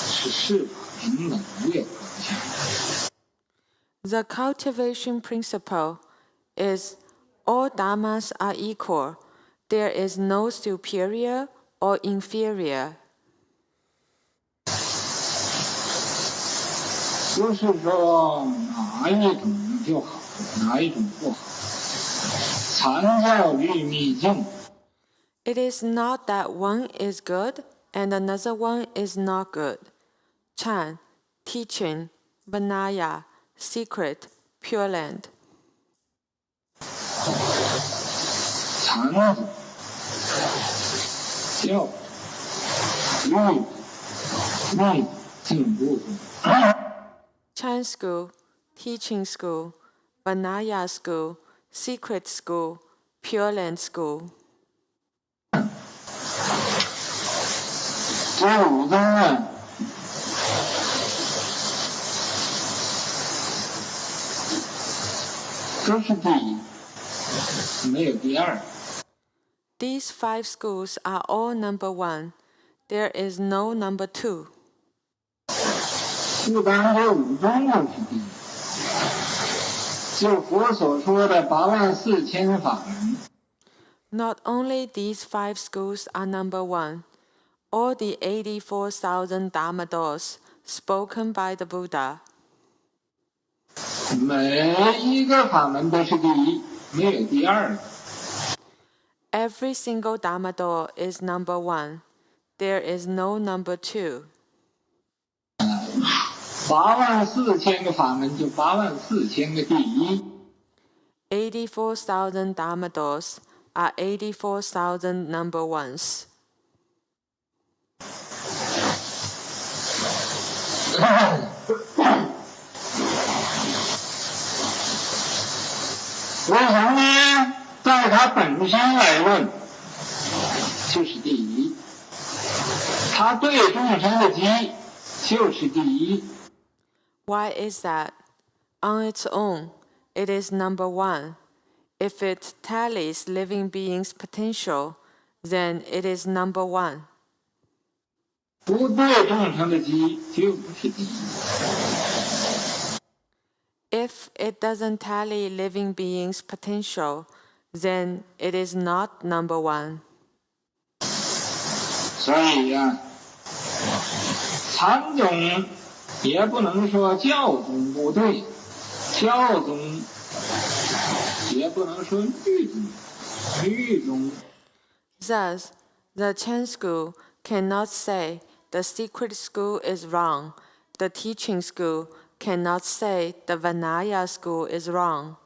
是事法平等无有高下。The cultivation principle is all dharmas are equal. There is no superior or inferior. 不是说哪一种就好，哪一种不好。禅教与密境。 It is not that one is good and another one is not good. Chan, teaching, Vinaya, secret, Pure Land. 禅子、教、律、密、进步。 Chan school, teaching school, Vinaya school, secret school, Pure Land school. 这五宗呢，都是第一，没有第二。 These 5 schools are all number 1. There is no number 2. 不单这五宗就是第一，就佛所说的84000法门。 Not only these 5 schools are number 1, all the 84,000 Dharma doors spoken by the Buddha. 每一个法门都是第一，没有第二。 Every single Dharma door is number 1. There is no number 2. 84000个法门就84000个第一。84,000 Dharma doors are 84,000 number ones. 为什么呢？在它本身来论，就是第一。它对众生的机就是第一。 Why is that? On its own, it is number one. If it tallies living beings' potential, then it is number one. 不对众生的机就不是第一。 If it doesn't tally living beings' potential, then it is not number one. 所以呀，禅宗也不能说教宗不对，教宗也不能说律宗，律宗。 Thus, the Chan school cannot say the secret school is wrong. The teaching school cannot say the Vinaya school is wrong.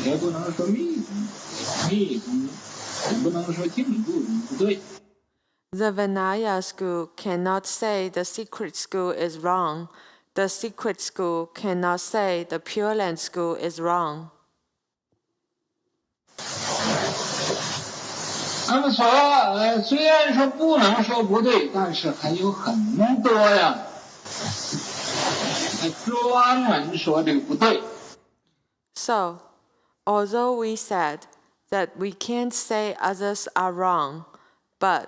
也不能说密宗，密宗也不能说净土宗不对。 The Vinaya school cannot say the secret school is wrong. The secret school cannot say the Pure Land school is wrong. 那么说，虽然说不能说不对，但是还有很多呀，专门说这个不对。 So, although we said that we can't say others are wrong, but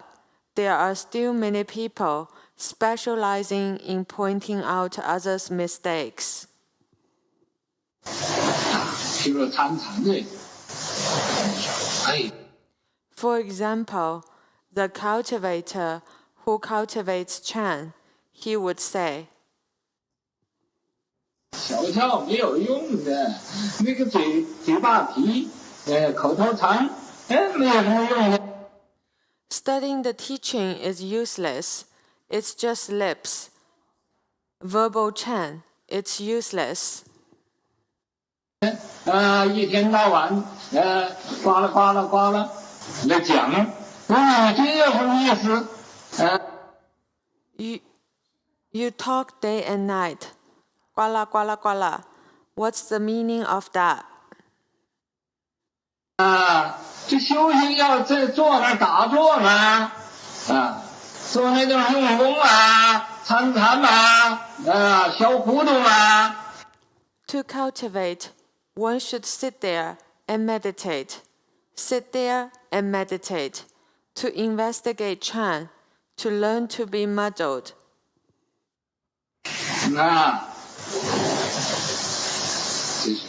there are still many people specializing in pointing out others' mistakes. 譬如参禅这个，哎。 For example, the cultivator who cultivates Chan, he would say, 小窍没有用的，那个嘴巴皮，口头禅，没有什么用的。 studying the teaching is useless. It's just lips. Verbal Chan, it's useless. 一天到晚，呱啦呱啦呱啦来讲，这有什么意思？You talk day and night. Guala, guala, guala. What's the meaning of that? 这修行要在坐那打坐嘛，做那种用功啊，参禅嘛，消糊涂嘛。 To cultivate, one should sit there and meditate. Sit there and meditate. To investigate Chan, to learn to be muddled. 这是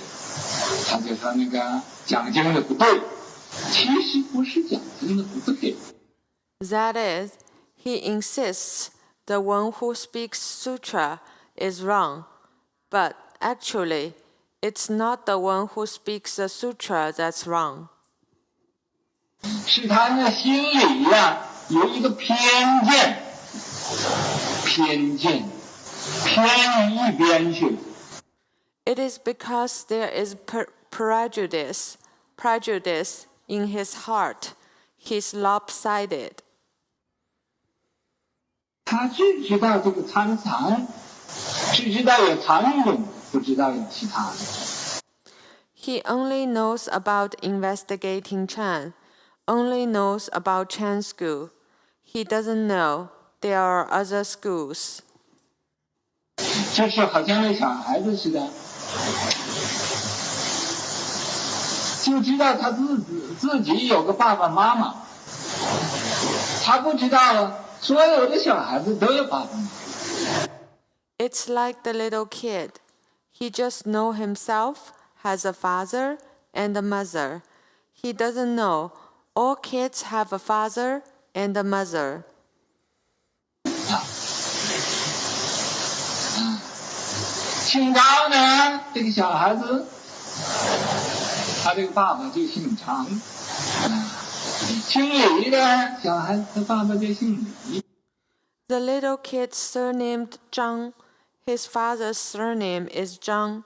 他就说那个讲经的不对，其实不是讲经的不对。 That is, he insists the one who speaks sutra is wrong, but actually, it's not the one who speaks the sutra that's wrong. 是他的心里呀，有一个偏见，偏于一边去。 It is because there is prejudice in his heart. He's lopsided. 他只知道这个参禅，只知道有禅宗，不知道有其他的。 He only knows about investigating Chan, only knows about Chan school. He doesn't know there are other schools. 就是好像那小孩子似的，就知道他自己有个爸爸妈妈，他不知道所有的小孩子都有爸爸妈妈。 It's like the little kid. He just knows himself has a father and a mother. He doesn't know all kids have a father and a mother. 姓张呢，这个小孩子，他这个爸爸就姓张。姓李的小孩子，他爸爸就姓李。 The little kid surnamed Zhang. His father's surname is Zhang.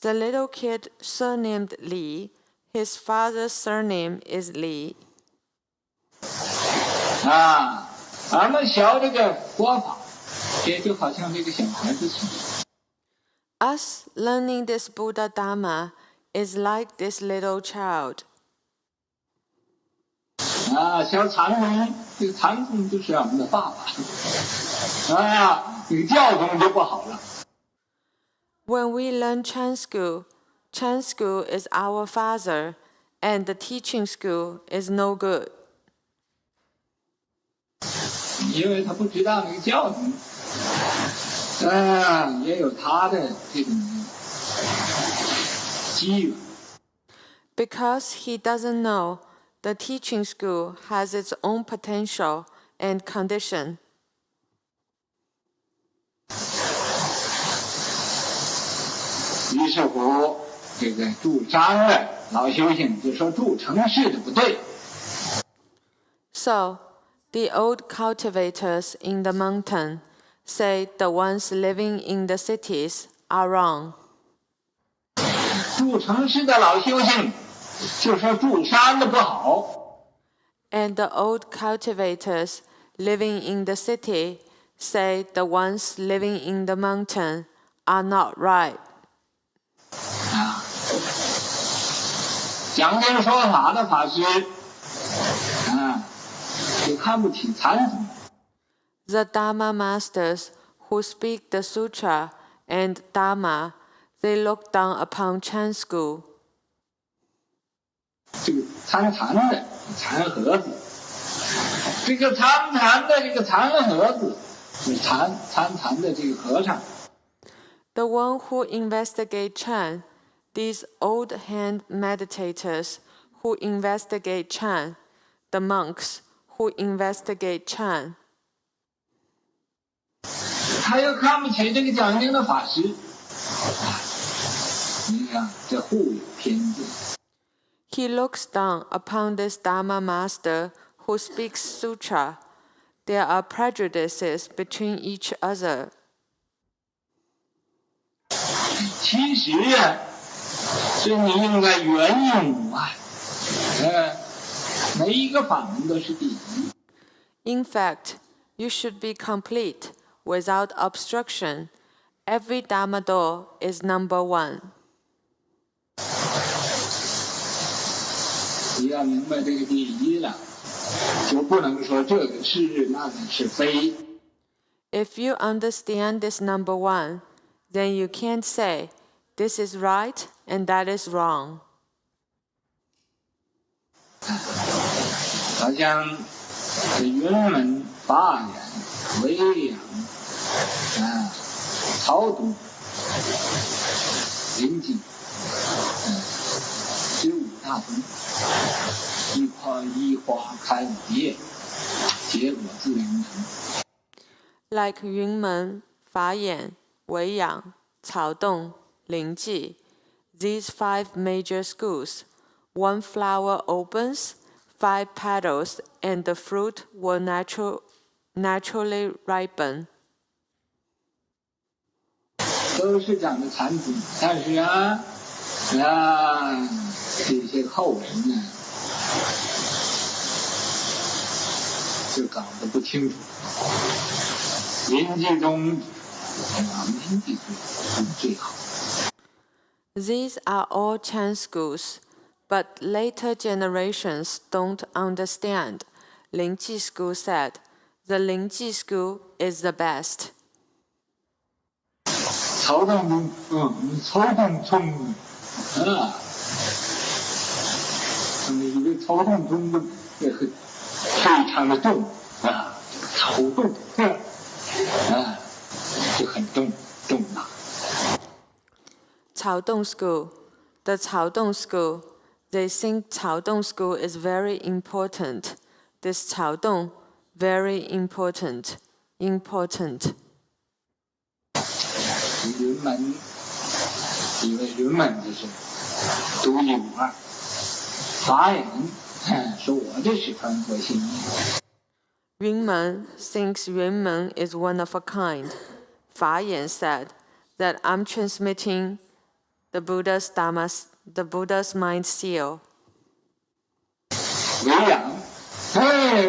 The little kid surnamed Li, his father's surname is Li. 俺们学这个佛法，也就好像这个小孩子似的。 Us learning this Buddha Dharma is like this little child. 小禅宗，这个禅宗就是俺们的爸爸。这个教宗就不好了。 When we learn Chan school is our father, and the teaching school is no good. 因为他不知道那个教宗，也有他的这种机缘。 Because he doesn't know, the teaching school has its own potential and condition. 于是乎，这个住山的老修行就说住城市的不对。 So, the old cultivators in the mountain say the ones living in the cities are wrong. 住城市的老修行就说住山的不好。 And the old cultivators living in the city say the ones living in the mountain are not right. 讲经说法的法师，就看不起禅宗。 The Dharma masters who speak the sutra and Dharma, they look down upon Chan school. 这个参禅的禅盒子，这个参禅的这个禅盒子，是参禅的这个和尚。 The one who investigate Chan, these old hand meditators who investigate Chan, the monks who investigate Chan. 他又看不起这个讲经的法师，你看这互有偏见。 He looks down upon this Dharma master who speaks sutra. There are prejudices between each other. 其实是你应该圆融每一个法门都是第一。 In fact, you should be complete without obstruction. Every Dharma door is number one. 你要明白这个第一了，就不能说这个是那个是非。 If you understand this number one, then you can't say, this is right and that is wrong. 好像云门、法眼、维养曹洞、灵济15大宗，一花开五叶，结果自然成。 Like Yunmen, Fayan, Weiyang, Caodong, Lingji, these 5 major schools, one flower opens, 5 petals, and the fruit will naturally ripen. 都是讲的禅宗，但是这些后人呢，就搞得不清楚。临济宗，临济宗最好。 These are all Chan schools, but later generations don't understand. Lingji school said, the Lingji school is the best. 曹洞宗，曹洞宗，一个曹洞宗的也很非常的重曹洞就很重大。 Caodong school, the Caodong school, they think Caodong school is very important. This Caodong, very important. 云门，以为云门就是独一无二。法眼说我这是传佛心意。 Yunmen thinks Yunmen is one of a kind. Fayan said that I'm transmitting the Buddha's mind seal. 维养，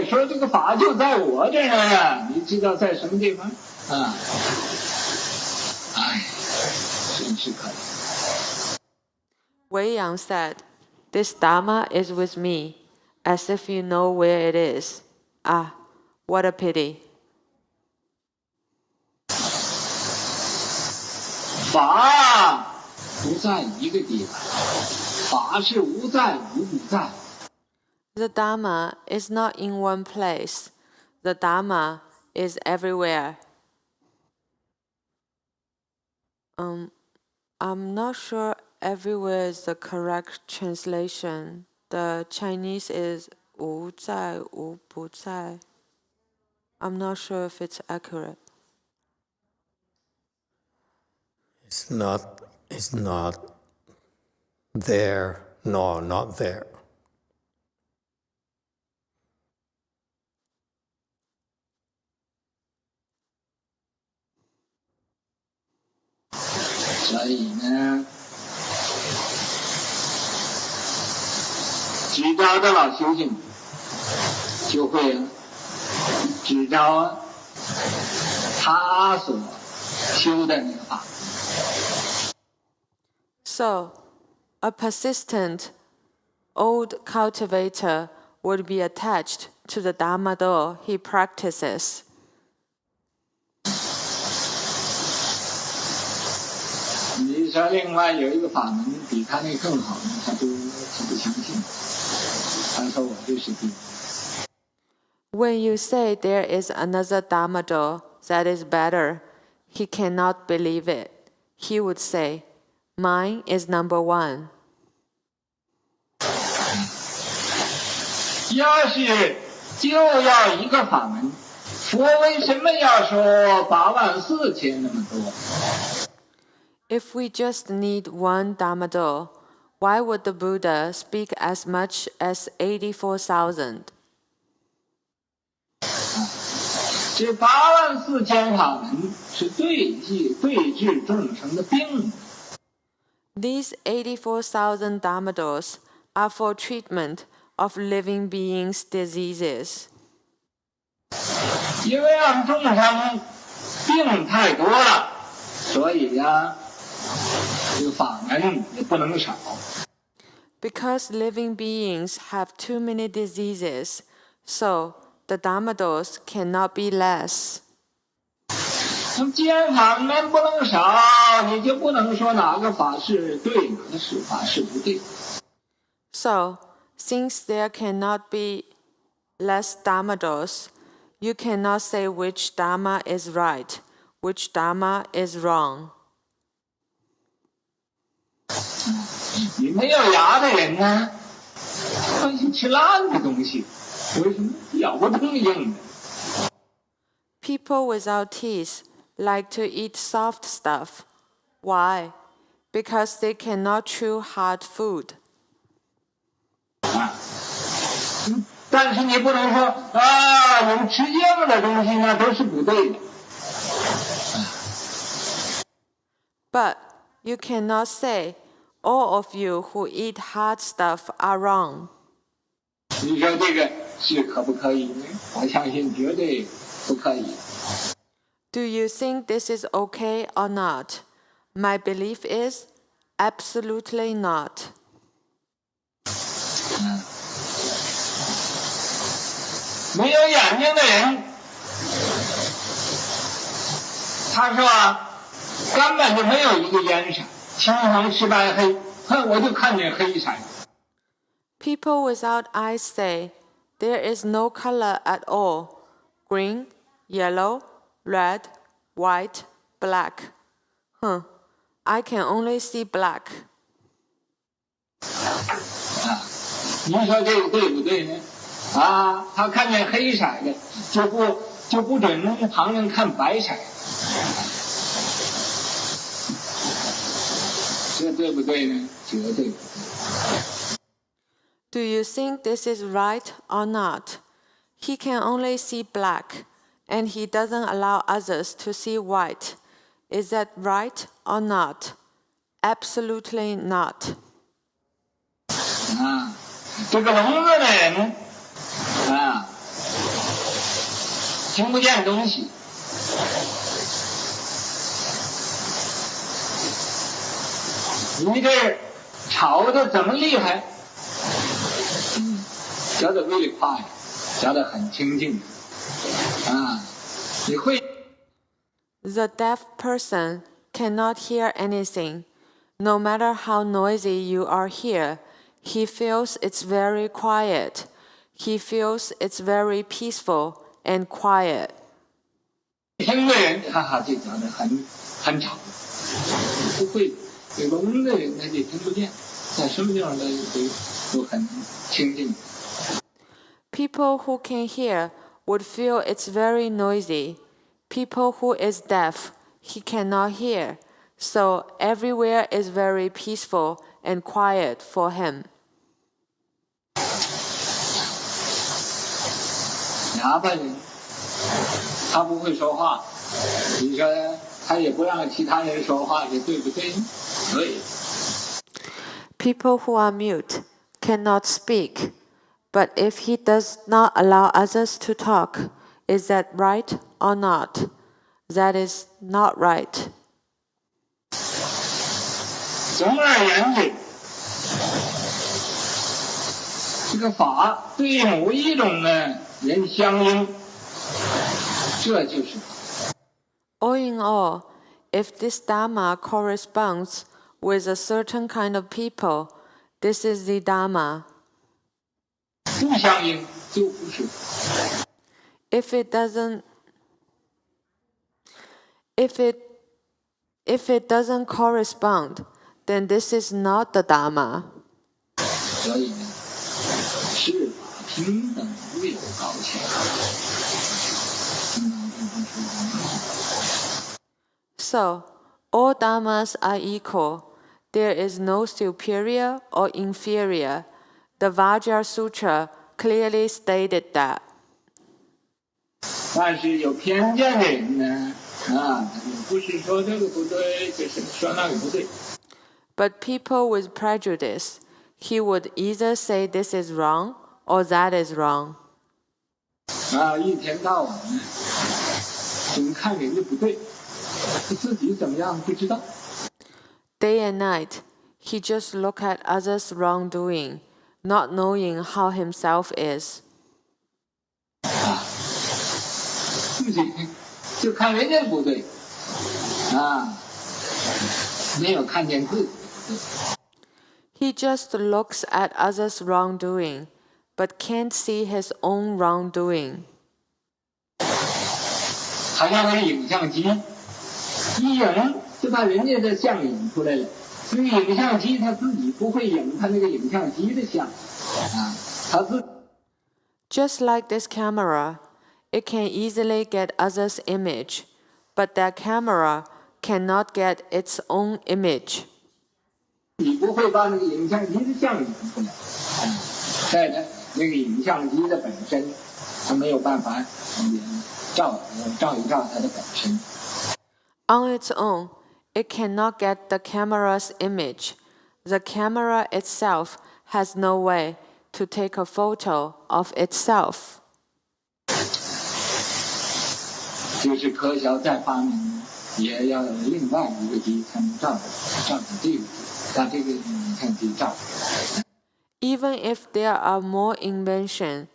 说这个法就在我这儿呢，你知道在什么地方啊？真是可怜。Wei-yang said, "This Dharma is with me, as if you know where it is. Ah, what a pity." 法不在一个地方，法是无在无不在。The Dharma is not in one place. The Dharma is everywhere. I'm not sure everywhere is the correct translation. The Chinese is 无在无不在. I'm not sure if it's accurate. It's not there nor not there. 所以呢，执着的老修行就会执着他所修的那个法。So, a persistent old cultivator would be attached to the Dharma door he practices. 你说另外有一个法门比他那更好呢，他不相信。他说我就是对。 When you say there is another Dharma door that is better, he cannot believe it. He would say, "Mine is number one." 要是就要一个法门，佛为什么要说84000那么多？ If we just need one Dharma door, why would the Buddha speak as much as 84,000? 这84000法门是对治众生的病。 These 84,000 Dharma doors are for treatment of living beings' diseases. 因为让众生病太多了，所以呀，这个法门也不能少。 Because living beings have too many diseases, so the Dharma doors cannot be less. 那么既然法门不能少，你就不能说哪个法是对，哪个法是不对。 So, since there cannot be less Dharma doors, you cannot say which Dharma is right, which Dharma is wrong. 你没有牙的人呢，喜吃烂的东西，为什么咬不动硬的？ People without teeth like to eat soft stuff. Why? Because they cannot chew hard food. 但是你不能说你们吃硬的东西那都是不对的。 But you cannot say, all of you who eat hard stuff are wrong. 你说这个是可不可以呢？我相信绝对不可以。 Do you think this is okay or not? My belief is absolutely not. 没有眼睛的人，他说根本就没有一个颜色，青红赤白黑，我就看见黑色。 People without eyes say, there is no color at all. Green, yellow, red, white, black. I can only see black. 你说这个对不对呢？他看见黑色的，就不准旁人看白色。这对不对呢？绝对不对。 Do you think this is right or not? He can only see black, and he doesn't allow others to see white. Is that right or not? Absolutely not. 这个聋子的人听不见东西。你这吵得怎么厉害？觉得really quiet，觉得很清静。你会。The deaf person cannot hear anything. No matter how noisy you are here, he feels it's very quiet. He feels it's very peaceful and quiet. 听的人就觉得很吵，不会。聋的人他就听不见，在什么地方都很清静。People who can hear would feel it's very noisy. People who is deaf, he cannot hear. So everywhere is very peaceful and quiet for him. 哑巴人，他不会说话，你说他也不让其他人说话，这对不对？对。People who are mute cannot speak, but if he does not allow others to talk, is that right or not? That is not right. 总而言之，这个法对某一种人相应，这就是法。All in all, if this Dharma corresponds with a certain kind of people, this is the Dharma. 不相应就不是。If it doesn't correspond, then this is not the Dharma. 所以是法平等无有高浅。So, all dharmas are equal. There is no superior or inferior. The Vajra Sutra clearly stated that. 但是有偏见的人呢，不是说这个不对，就是说那个不对。But people with prejudice, he would either say this is wrong or that is wrong. 一天到晚呢，总看人家不对，自己怎么样不知道。Day and night, he just look at others' wrongdoing, not knowing how himself is. 自己就看人家不对，没有看见自己不对。He just looks at others' wrongdoing, but can't see his own wrongdoing. 好像那个影像机，一影就把人家的像影出来了。那个影像机它自己不会影它那个影像机的像，它自。Just like this camera, it can easily get others' image, but that camera cannot get its own image. 你不会把那个影像机的像影出来，在它那个影像机的本身，它没有办法照一照它的本身。On its own, it cannot get the camera's image. The camera itself has no way to take a photo of itself. 就是科学再发明，也要有另外一个机才能照这个机，把这个影像机照。Even if there are more inventions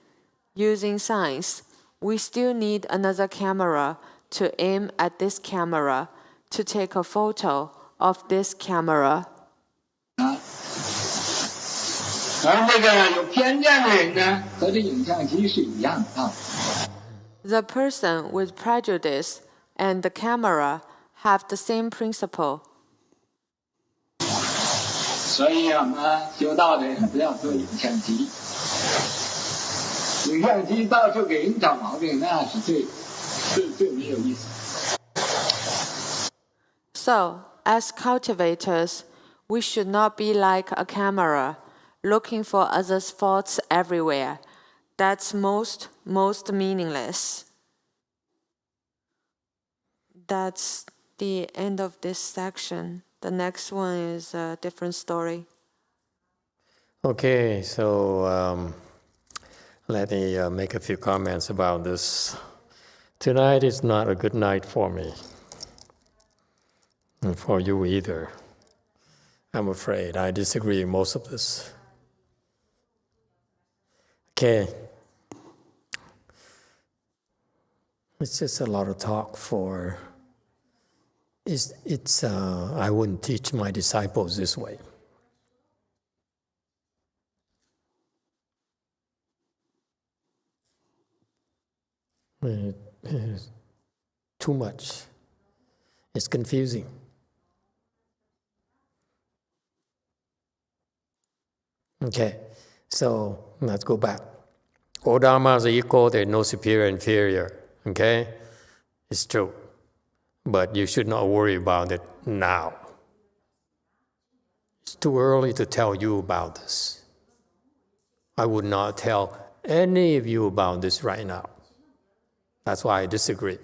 using science, we still need another camera to aim at this camera, to take a photo of this camera. 而那个有偏见的人呢，和这影像机是一样的。The person with prejudice and the camera have the same principle. 所以我们修道的人不要做影像机，影像机到处给人找毛病，那是最没有意思。So, as cultivators, we should not be like a camera, looking for others' faults everywhere. That's most meaningless. That's the end of this section. The next one is a different story. Okay, so let me make a few comments about this. Tonight is not a good night for me, and for you either. I'm afraid I disagree with most of this. Okay. It's just a lot of talk for, I wouldn't teach my disciples this way. It's too much. It's confusing. Okay, so let's go back. All dharmas are equal, there's no superior, inferior. Okay? It's true. But you should not worry about it now. It's too early to tell you about this. I would not tell any of you about this right now. That's why I disagree.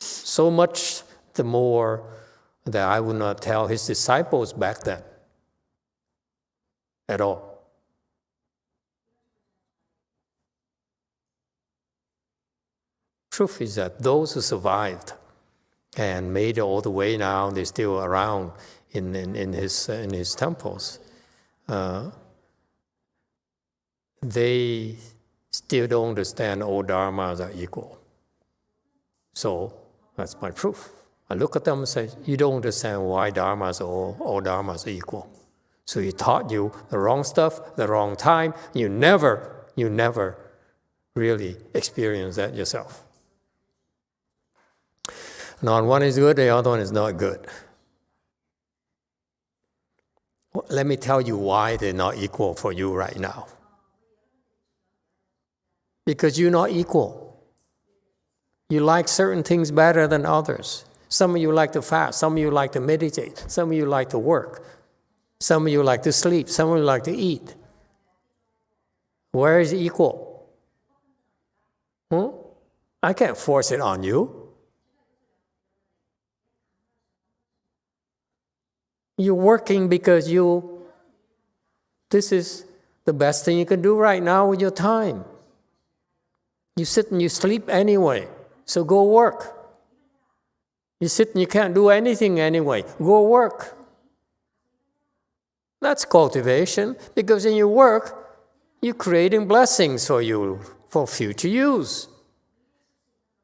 So much the more that I would not tell his disciples back then at all. Truth is that those who survived and made it all the way now, they're still around in his temples. They still don't understand all dharmas are equal. So that's my proof. I look at them and say, you don't understand why dharmas are all dharmas are equal. So he taught you the wrong stuff, the wrong time. You never really experience that yourself. Now, one is good, the other one is not good. Well, let me tell you why they're not equal for you right now. Because you're not equal. You like certain things better than others. Some of you like to fast, some of you like to meditate, some of you like to work, some of you like to sleep, some of you like to eat. Where is equal? I can't force it on you. You're working because this is the best thing you can do right now with your time. You sit and you sleep anyway, so go work. You sit and you can't do anything anyway, go work. That's cultivation, because in your work, you're creating blessings for you, for future use.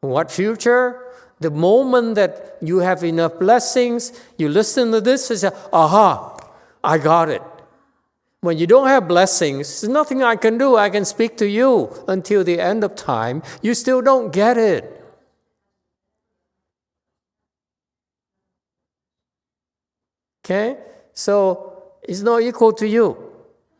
What future? The moment that you have enough blessings, you listen to this and say, aha, I got it. When you don't have blessings, there's nothing I can do. I can speak to you until the end of time. You still don't get it. Okay? So it's not equal to you.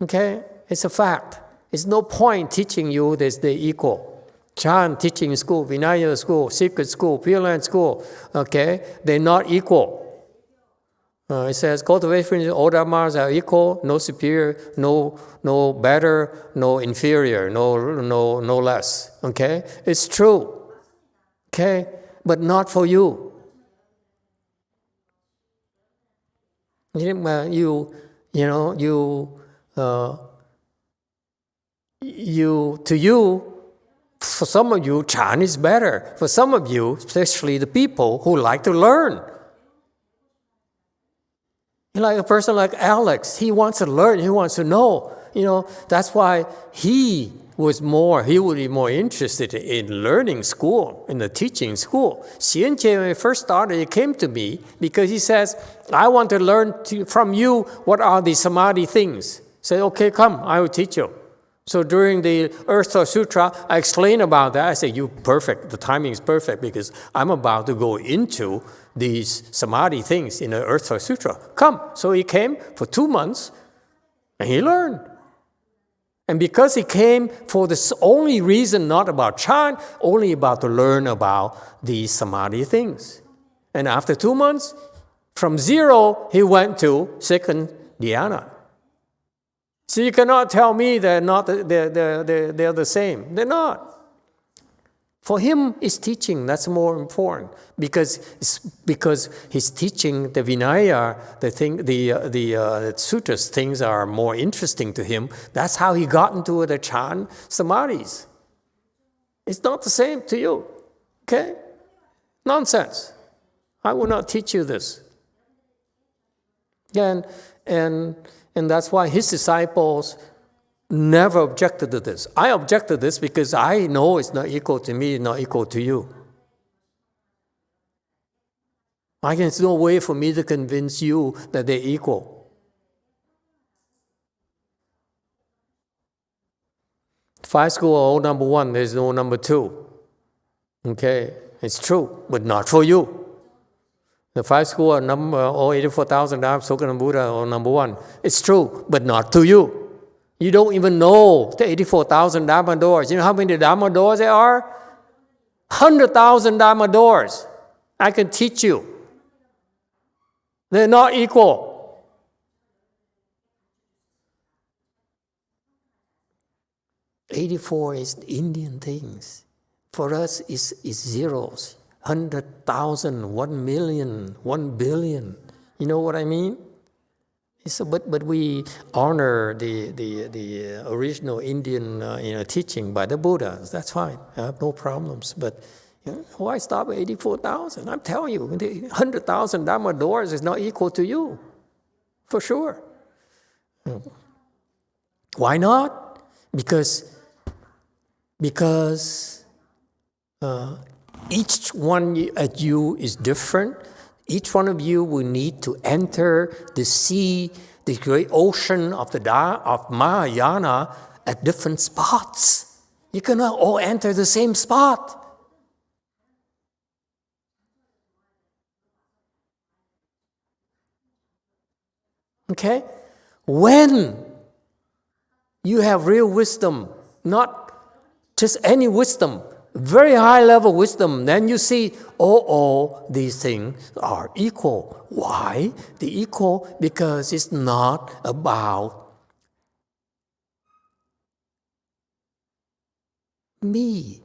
Okay? It's a fact. It's no point teaching you that they're equal. Chan teaching school, Vinaya school, secret school, Pure Land school, okay? They're not equal. It says cultivation, all dharmas are equal, no superior, no better, no inferior, no less. Okay? It's true. Okay? But not for you. For some of you, Chan is better. For some of you, especially the people who like to learn. Like a person like Alex, he wants to learn, he wants to know. That's why he would be more interested in learning school, in the teaching school. Xianjie, when he first started, he came to me because he says, I want to learn from you what are the samadhi things. Say, okay, come, I will teach you. So during the Earth Sutra, I explain about that. I say, you perfect. The timing is perfect because I'm about to go into these samadhi things in the Earth Sutra. Come. So he came for 2 months and he learned. And because he came for the only reason, not about Chan, only about to learn about these samadhi things. And after 2 months, from 0, he went to second dhyana. So you cannot tell me they're the same. They're not. For him, it's teaching that's more important because he's teaching the Vinaya, the sutras. Things are more interesting to him. That's how he got into the Chan Samadhis. It's not the same to you, okay? Nonsense. I will not teach you this. And that's why his disciples never objected to this. I objected to this because I know it's not equal to me, not equal to you. There's no way for me to convince you that they're equal. Five schools are all number one, there's no number two. Okay, it's true, but not for you. The five schools are all 84,000 Dharma, Soka Buddha are number one. It's true, but not to you. You don't even know the 84,000 Dharma doors. You know how many Dharma doors there are? 100,000 Dharma doors. I can teach you. They're not equal. $84 is Indian things. For us, it's zeros. 100,000, 1 million, 1 billion. You know what I mean? So, but we honor the original Indian teaching by the Buddhas. That's fine. I have no problems. But why stop at 84,000? I'm telling you, 100,000 Dharma doors is not equal to you, for sure. Why not? Because each one at you is different. Each one of you will need to enter the sea, the great ocean of of Mahayana at different spots. You cannot all enter the same spot. Okay? When you have real wisdom, not just any wisdom, very high level wisdom, then you see, all these things are equal. Why? They're equal because it's not about me.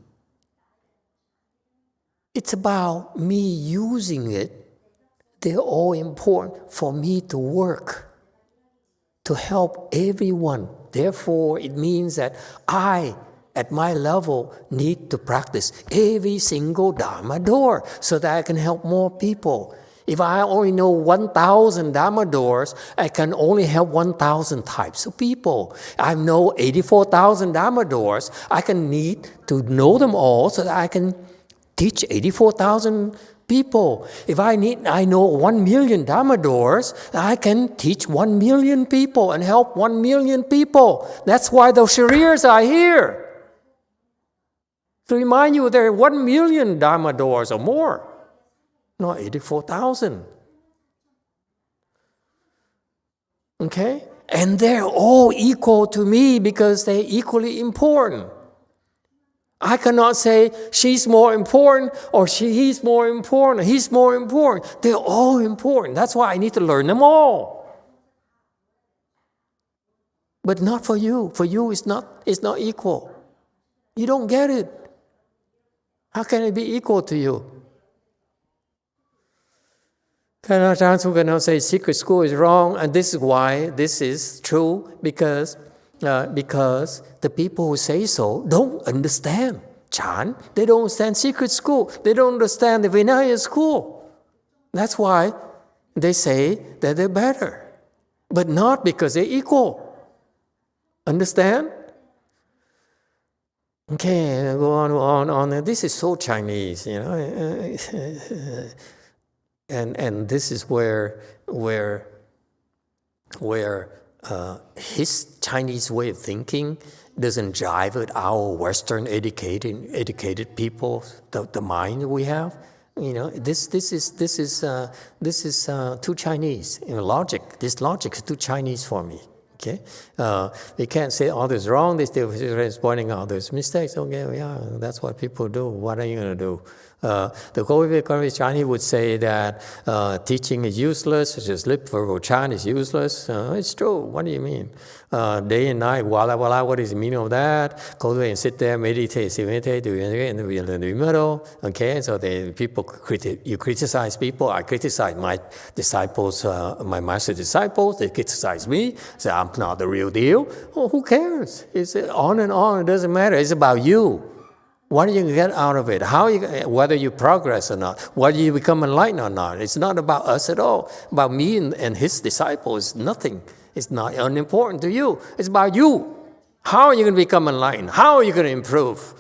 It's about me using it. They're all important for me to work, to help everyone. Therefore, it means that I, at my level, need to practice every single Dharma door so that I can help more people. If I only know 1,000 Dharma doors, I can only help 1,000 types of people. I know 84,000 Dharma doors. I can need to know them all so that I can teach 84,000 people. If I know 1 million Dharma doors, I can teach 1 million people and help 1 million people. That's why those Sharias are here. To remind you, there are 1 million Dharma doors or more, not 84,000. Okay? And they're all equal to me because they're equally important. I cannot say she's more important or he's more important, he's more important. They're all important. That's why I need to learn them all. But not for you. For you, it's not equal. You don't get it. How can it be equal to you? Ajahn cannot say secret school is wrong, and this is why this is true, because the people who say so don't understand Chan. They don't understand secret school. They don't understand the Vinaya school. That's why they say that they're better, but not because they're equal. Understand? Okay, go on. This is so Chinese, and this is where his Chinese way of thinking doesn't jive with our Western educated people, the mind we have. This is too Chinese. Logic. This logic is too Chinese for me. Okay, they can't say all this wrong. They still pointing out those mistakes. Okay, yeah, that's what people do. What are you going to do? The Cultivation Chinese would say that teaching is useless, just lip verbal chant is useless. It's true. What do you mean? Day and night, wala, what is the meaning of that? Cultivate and sit there, meditate, do in the middle. Okay, so you criticize people. I criticize my disciples, my master disciples. They criticize me. Say I'm not the real deal. Oh, who cares? It's on and on. It doesn't matter. It's about you. What do you get out of it? Whether you progress or not, whether you become enlightened or not. It's not about us at all. About me and his disciples, nothing. It's not unimportant to you. It's about you. How are you going to become enlightened? How are you going to improve?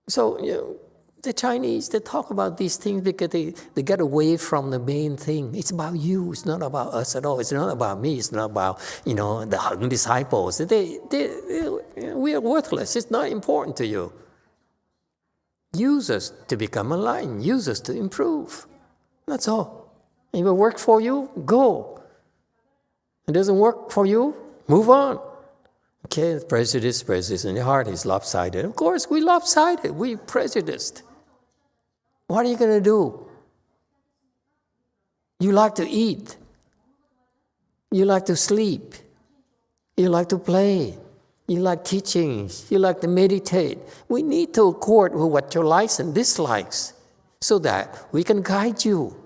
So, the Chinese, they talk about these things because they get away from the main thing. It's about you. It's not about us at all. It's not about me. It's not about, the Hung disciples. We are worthless. It's not important to you. Use us to become enlightened. Use us to improve. That's all. If it works for you, go. It doesn't work for you, move on. Okay, prejudice in your heart is lopsided. Of course, we're lopsided. We're prejudiced. What are you going to do? You like to eat. You like to sleep. You like to play. You like teachings. You like to meditate. We need to accord with what your likes and dislikes so that we can guide you.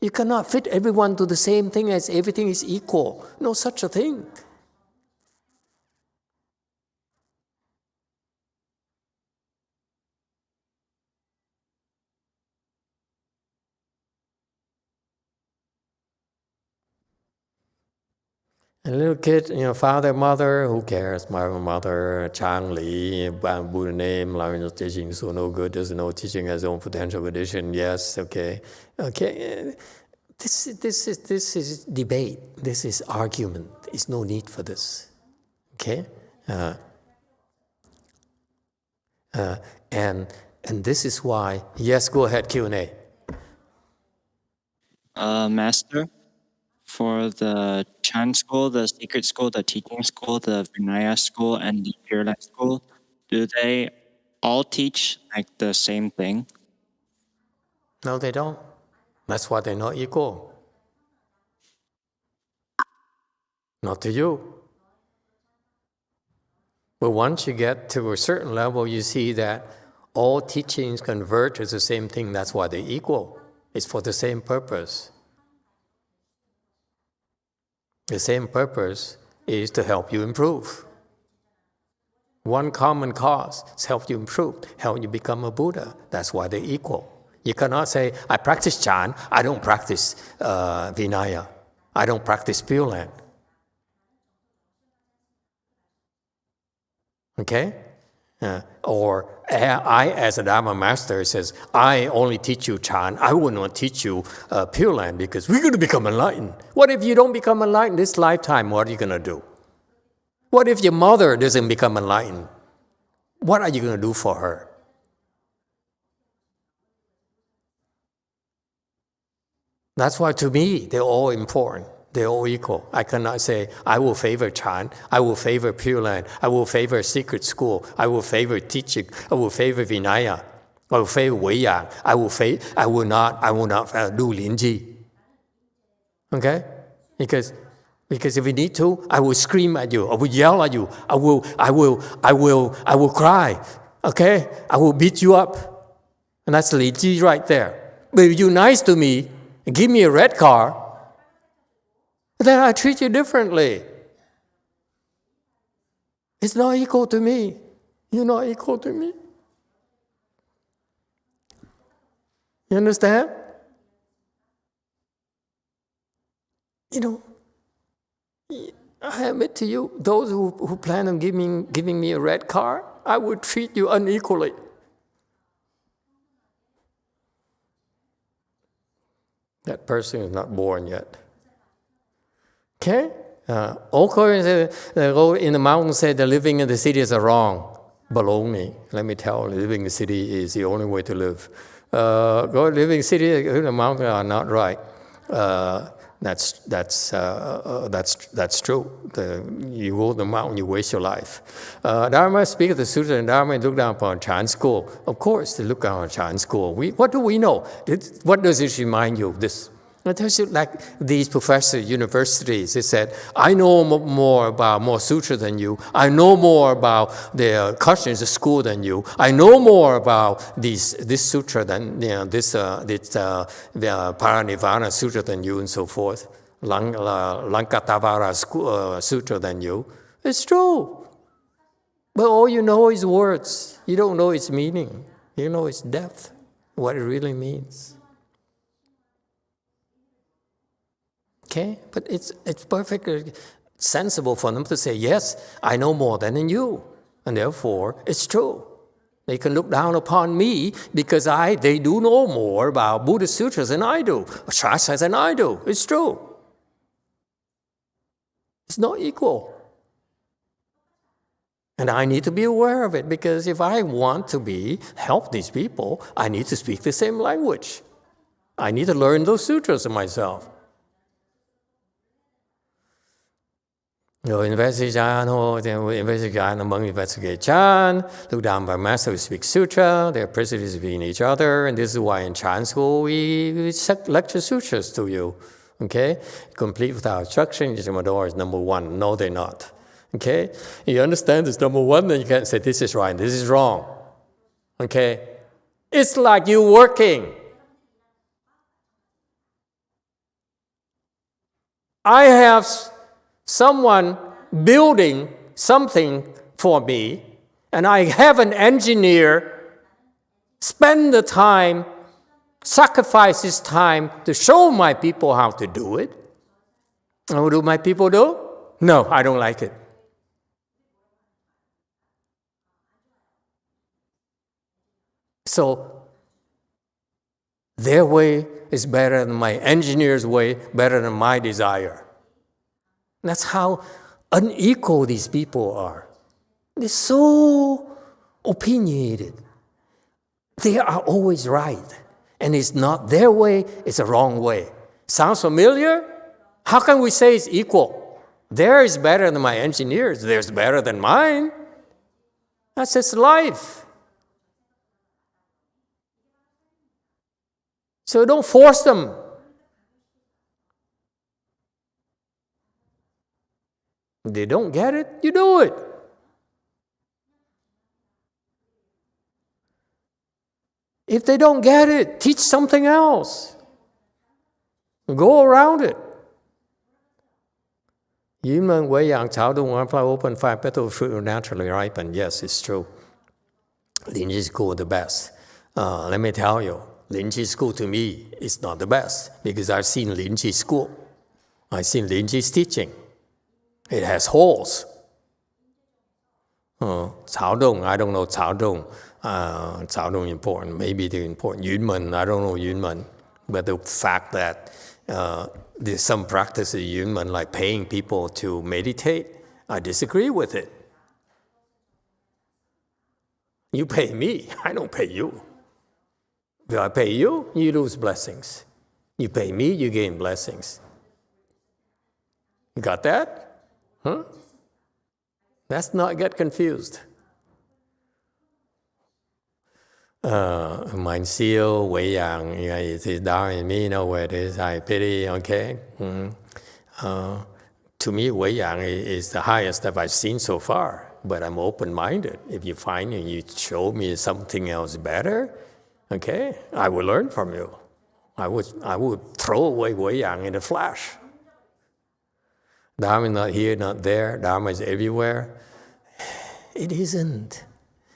You cannot fit everyone to the same thing as everything is equal. No such a thing. A little kid, father, mother, who cares? My mother, Chang Li, Buddha name, learning teaching, so no good, doesn't know teaching has own potential condition. Yes, okay. This is debate. This is argument. There's no need for this. Okay? And this is why. Yes, go ahead, Q&A. Master, for the Chan school, the secret school, the teaching school, the Vinaya school, and the Pure Land school, do they all teach like the same thing? No, they don't. That's why they're not equal. Not to you. But once you get to a certain level, you see that all teachings converge to the same thing. That's why they're equal. It's for the same purpose. The same purpose is to help you improve. One common cause is help you improve, help you become a Buddha. That's why they're equal. You cannot say, I practice Chan, I don't practice Vinaya. I don't practice Pure Land. Okay? Or I, as a Dharma master, says, I only teach you Chan. I will not teach you Pure Land because we're going to become enlightened. What if you don't become enlightened this lifetime? What are you going to do? What if your mother doesn't become enlightened? What are you going to do for her? That's why to me, they're all important. They're all equal. I cannot say, I will favor Chan, I will favor Pure Land, I will favor secret school, I will favor teaching, I will favor Vinaya, I will favor Wei Yang, I will not do Linji. Okay? Because if we need to, I will scream at you, I will yell at you, I will cry. Okay? I will beat you up. And that's Linji right there. But if you're nice to me and give me a red card, then I treat you differently. It's not equal to me. You're not equal to me. You understand? I admit to you, those who plan on giving me a red card, I would treat you unequally. That person is not born yet. Okay? Old Koreans go in the mountains say that living in the cities are wrong. Baloney. Let me tell you, living in the city is the only way to live. Living in the city in the mountains are not right. That's true. You go to the mountain, you waste your life. Dharma speaks of the sutra, and Dharma look down upon Chan school. Of course, they look down on Chan school. What do we know? What does it remind you of this? It tells you, like these professors at universities, they said, I know more about more sutra than you. I know more about the questions of school than you. I know more about this sutra than, this Paranirvana sutra than you, and so forth. Lankatavara sutra than you. It's true. But all you know is words. You don't know its meaning. You know its depth, what it really means. Okay, but it's perfectly sensible for them to say, yes, I know more than you, and therefore it's true. They can look down upon me because they do know more about Buddhist sutras than I do, Shastras than I do. It's true. It's not equal. And I need to be aware of it, because if I want to help these people, I need to speak the same language. I need to learn those sutras myself. Investigation among investigation, look down by master who speaks sutra, they're prejudices between each other, and this is why in Chan school we lecture sutras to you. Okay? Complete without instruction, Yamadoor is number one. No, they're not. Okay? You understand this number one, then you can't say this is right and this is wrong. Okay? It's like you working. I have someone building something for me, and I have an engineer spend the time, sacrifice his time to show my people how to do it. And what do my people do? No, I don't like it. So their way is better than my engineer's way, better than my desire. That's how unequal these people are. They're so opinionated. They are always right. And it's not their way, it's the wrong way. Sounds familiar? How can we say it's equal? Theirs is better than my engineer's, theirs is better than mine. That's just life. So don't force them. If they don't get it, you do it. If they don't get it, teach something else. Go around it. Yunmen Wei Yang Chao Dung One Flower Open 5 petal fruit will naturally ripen. Yes, it's true. Linji school the best. Let me tell you, Linji school to me is not the best, because I've seen Linji school. I've seen Linji's teaching. It has holes. Cao Dong, I don't know Cao Dong. Cao Dong important, maybe they're important. Yunmen, I don't know Yunmen. But the fact that there's some practices in Yunmen, like paying people to meditate, I disagree with it. You pay me, I don't pay you. If I pay you, you lose blessings. You pay me, you gain blessings. You got that? Huh? Let's not get confused. Mind seal, Wei Yang, it is down in me, know where it is, I pity, okay? To me, Wei Yang is the highest that I've seen so far, but I'm open-minded. If you find and you show me something else better, okay, I will learn from you. I would throw away Wei Yang in a flash. Dharma is not here, not there. Dharma is everywhere. It isn't.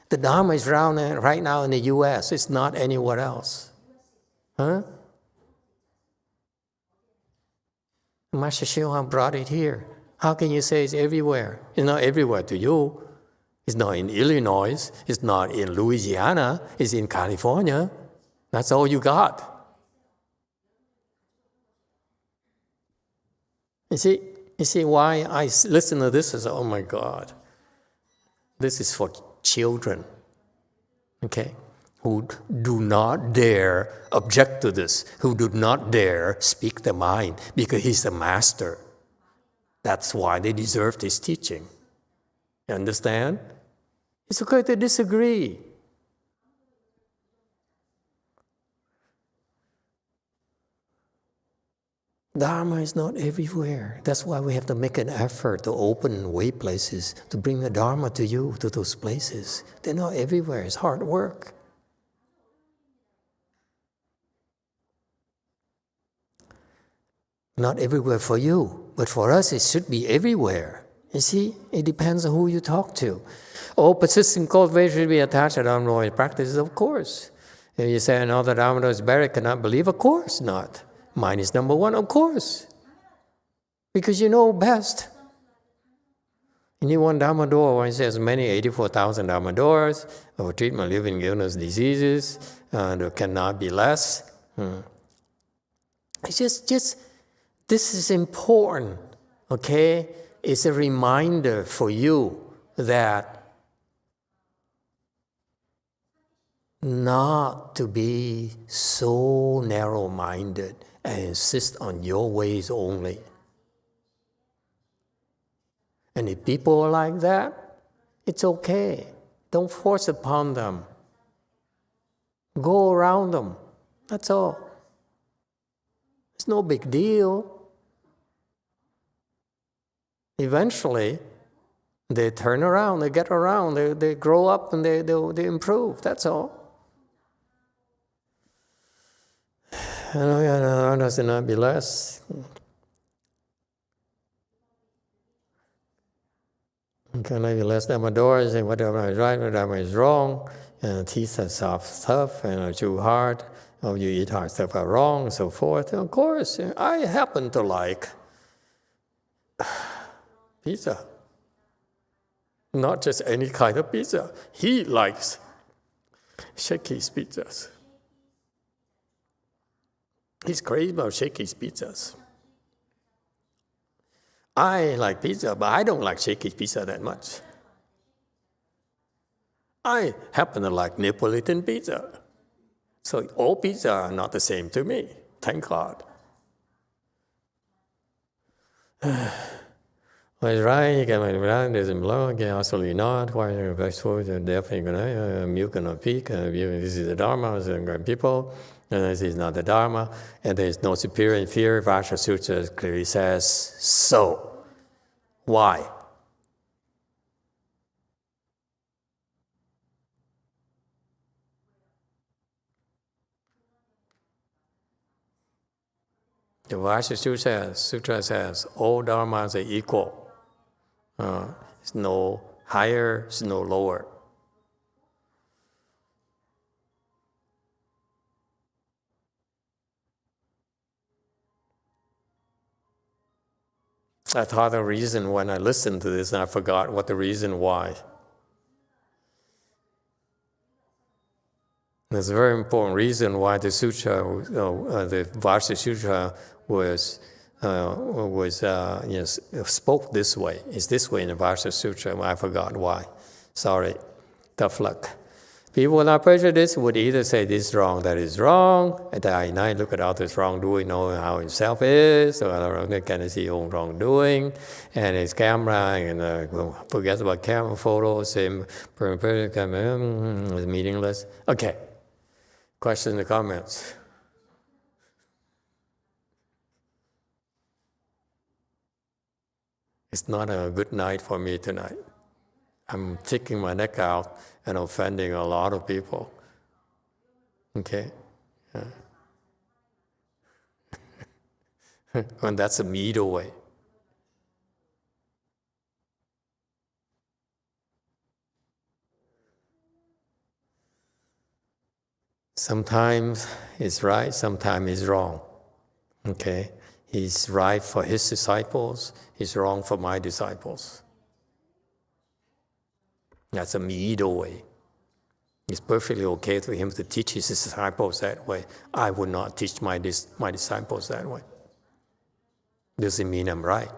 The Dharma is around right now in the U.S. It's not anywhere else. Huh? Master Shilhan brought it here. How can you say it's everywhere? It's not everywhere to you. It's not in Illinois. It's not in Louisiana. It's in California. That's all you got. You see why I listen to this and say, oh my God, this is for children. Okay? who do not dare object to this, who do not dare speak their mind, because he's the master. That's why they deserve this teaching. You understand? It's okay to disagree. Dharma is not everywhere. That's why we have to make an effort to open way places, to bring the Dharma to you, to those places. They're not everywhere. It's hard work. Not everywhere for you, but for us it should be everywhere. You see, it depends on who you talk to. Oh, persistent cultivation should be attached to Dharma practices, of course. If you say another Dharma is better, cannot believe, of course not. Mine is number one, of course. Because you know best. You need one Dharma door, one says many 84,000 Dharma doors for treatment of living illness diseases. There cannot be less. It's just this is important, okay? It's a reminder for you that not to be so narrow-minded and insist on your ways only. And if people are like that, it's okay. Don't force upon them. Go around them. That's all. It's no big deal. Eventually, they turn around, they get around, they grow up and they improve. That's all. Does it not be less? Can I be less than my doors and whatever is right, whatever is wrong? And teeth are soft stuff and chew hard. Oh, you eat hard stuff are wrong, and so forth. And of course, I happen to like pizza. Not just any kind of pizza. He likes Shakey's pizzas. He's crazy about Shakey's pizzas. I like pizza, but I don't like Shakey's pizza that much. I happen to like Neapolitan pizza. So all pizza are not the same to me. Thank God. What's right, you can make it doesn't belong, again, absolutely not. Why are vegetables definitely gonna milk and a pig? This is the Dharma, it's the people, and this is not the Dharma, and there is no superior and inferior. Vajra Sutra clearly says so. Why? The Vajra Sutra says all dharmas are equal. It's no higher, it's no lower. I thought the reason when I listened to this, and I forgot what the reason why. There's a very important reason why the sutra, the Vajra Sutra spoke this way. It's this way in the Vajra Sutra. I forgot why. Sorry, tough luck. People without prejudice would either say this is wrong, that is wrong, and I look at others' wrongdoing, knowing how himself is, so they can see own wrongdoing, and his camera, and forget about camera photos, is meaningless. Okay. Questions and comments? It's not a good night for me tonight. I'm sticking my neck out and offending a lot of people. Okay? Yeah. And that's a middle way. Sometimes it's right, sometimes it's wrong. Okay? He's right for his disciples, he's wrong for my disciples. That's a middle way. It's perfectly okay for him to teach his disciples that way. I would not teach my disciples that way. Doesn't mean I'm right.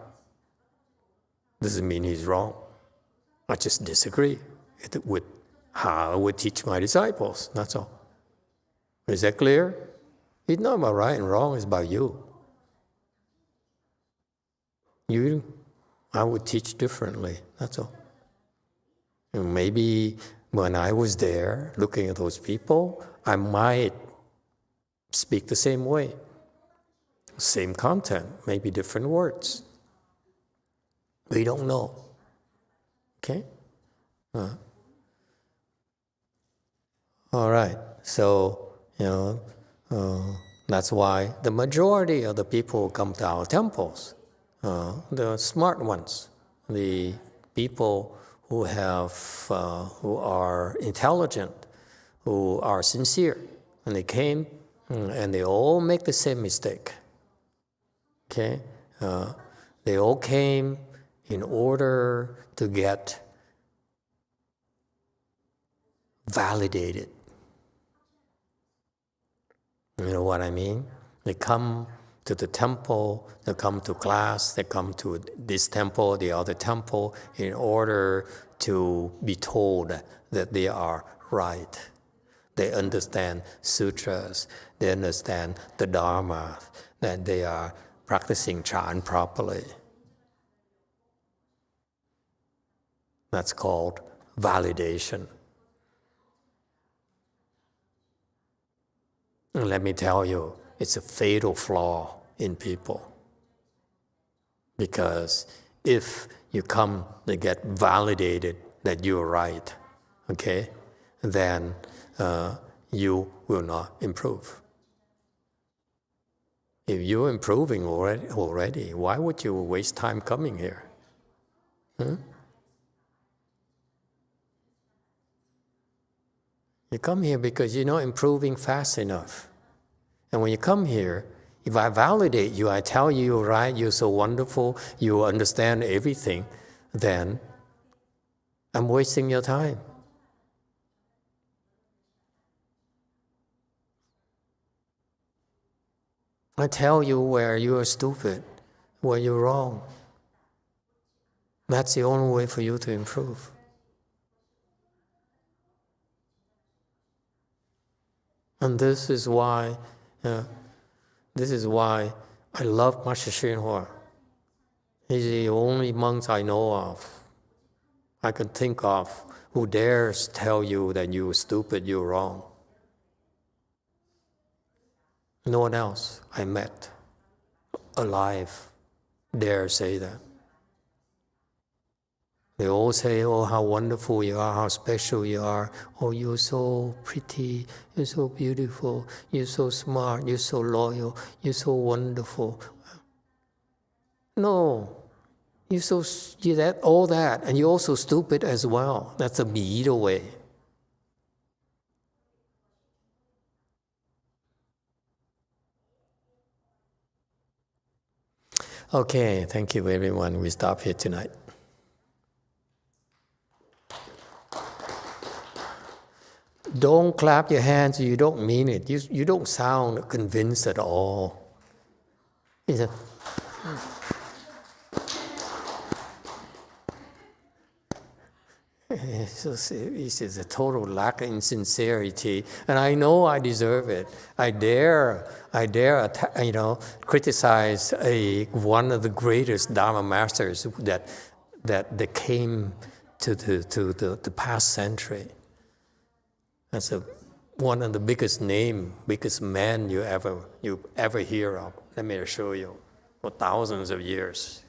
Doesn't mean he's wrong. I just disagree with how I would teach my disciples. That's all. Is that clear? It's not about right and wrong, it's about you. I would teach differently, that's all. And maybe when I was there looking at those people, I might speak the same way. Same content, maybe different words. We don't know. Okay? All right, so, that's why the majority of the people who come to our temples, the smart ones, the people who are intelligent, who are sincere, and they came, and they all make the same mistake. Okay, they all came in order to get validated. You know what I mean? They come to the temple, they come to class, they come to this temple, the other temple, in order to be told that they are right. They understand sutras, they understand the Dharma, that they are practicing chant properly. That's called validation. And let me tell you, it's a fatal flaw in people. Because if you come to get validated that you're right, okay, then you will not improve. If you're improving already, why would you waste time coming here? You come here because you're not improving fast enough. And when you come here, if I validate you, I tell you you're right, you're so wonderful, you understand everything, then I'm wasting your time. I tell you where you are stupid, where you're wrong. That's the only way for you to improve. And this is why I love Master Hsuan. He's the only monk I know of, I can think of, who dares tell you that you're stupid, you're wrong. No one else I met alive dare say that. They all say, oh, how wonderful you are, how special you are. Oh, you're so pretty, you're so beautiful, you're so smart, you're so loyal, you're so wonderful. No, you're that, all that, and you're also stupid as well. That's a either way. Okay, thank you everyone. We stop here tonight. Don't clap your hands, you don't mean it. You don't sound convinced at all. It's just a total lack of sincerity, and I know I deserve it. I dare, criticize one of the greatest Dharma masters that came to the past century. That's one of the biggest men you ever hear of. Let me assure you, for thousands of years.